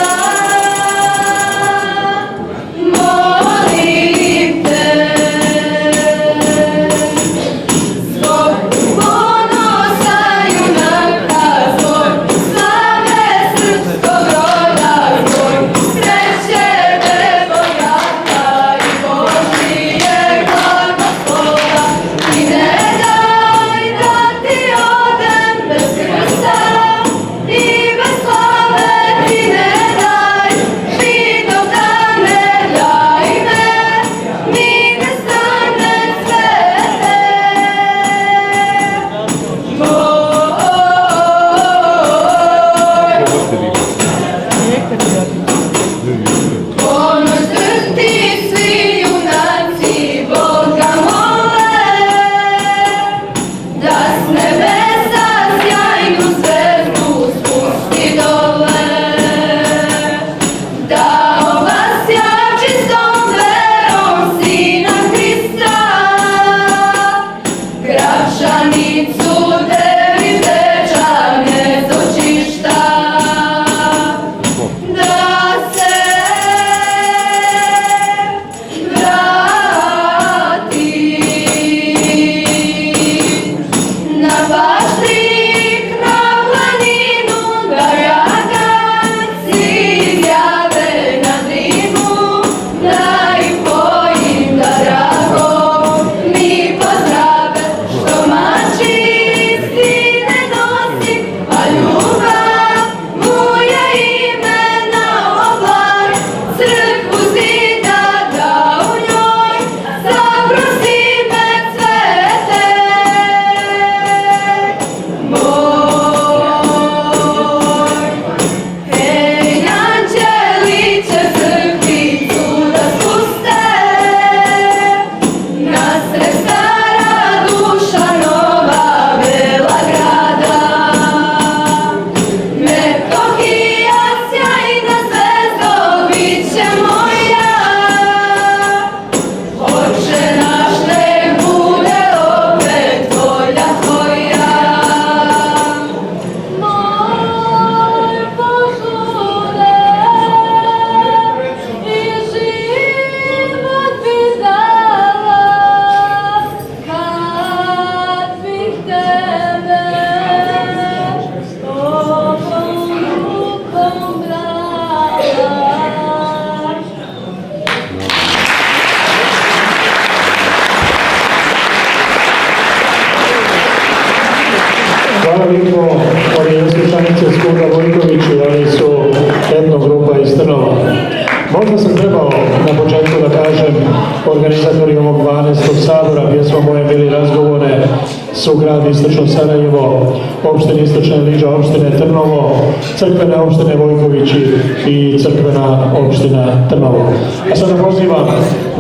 grad Istočno Sarajevo, opštine Istočna Liža, opštine Trnovo, crkvena opštine Vojkovići i crkvena opština Trnovo. A sada pozivam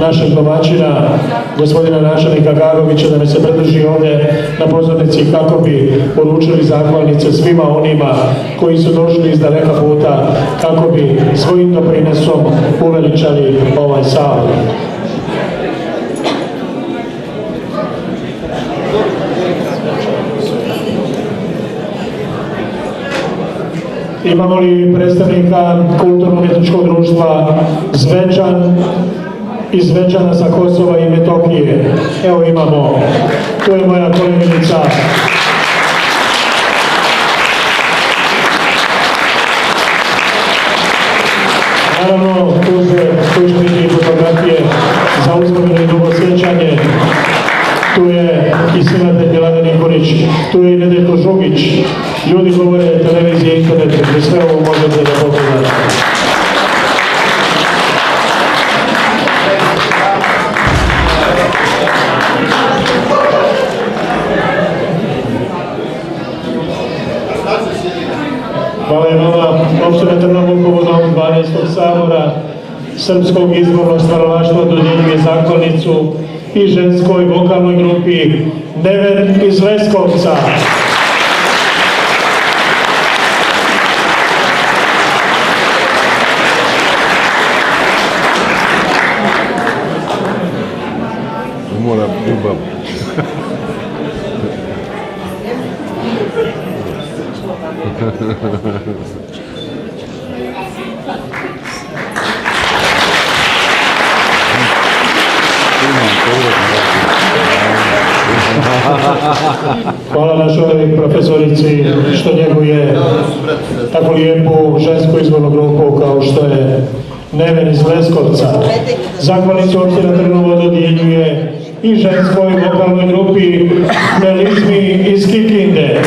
našeg domaćina, gospodina načelnika Gagovića, da me se pridruži ovdje na pozornici kako bi uručili zahvalnice svima onima koji su došli iz daleka puta, kako bi svojim doprinosom uveličali ovaj sabor. Imamo li predstavnika Kulturno-umjetničkog društva Zvečan iz Zvečana sa Kosova i Metohije? Evo imamo, tu je moja koleginica. Naravno, tu će biti fotografije za uspomenu i dugosjećanje. Tu je i sinatelj Milan Nikolić, tu je i Nedeljko Žugić. Ljudi govore televizije, internet, gdje sve ovo možete da pogledate. Hvala i vama, opština Trnovo povodom 12. sabora Srpskog izbornog stvaralaštva dodjeljuje zahvalnicu i ženskoj vokalnoj grupi Neven iz Leskovca. Mora ljubav. Hvala našoj profesorici što njeguje tako lijepu žensku izbornu grupu kao što je Neven iz Leskovca. Zahvalnicu opština Trnovo dodjeljuje i ženskoj vokalnoj grupi Melizmi iz Kikinde.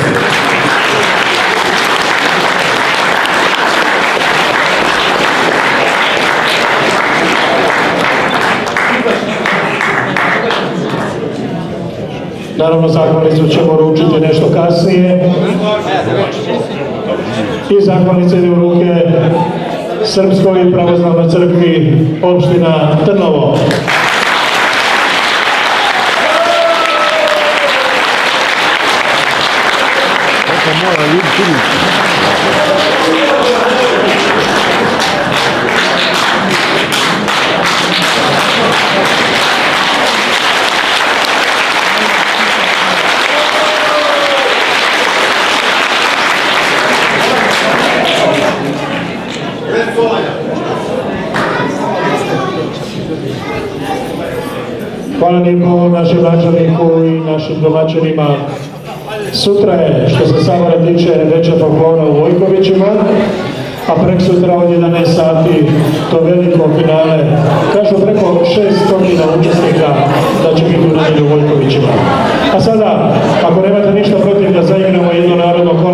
Naravno, zahvalnicu ćemo uručiti nešto kasnije. I zahvalnice ide u ruke Srpskoj pravoslavnoj crkvi opština Trnovo. Hvala lijepo našem načelniku i našim domaćinima. Sutra je, što se sabora tiče, večer folklora u Vojkovićima, a prek sutra od 11 sati to veliko finale. Kažu preko 600 učesnika da će biti u nedjelju u Vojkovićima. A sada, ako nemate ništa protiv da zaigramo jedno narodno kolo,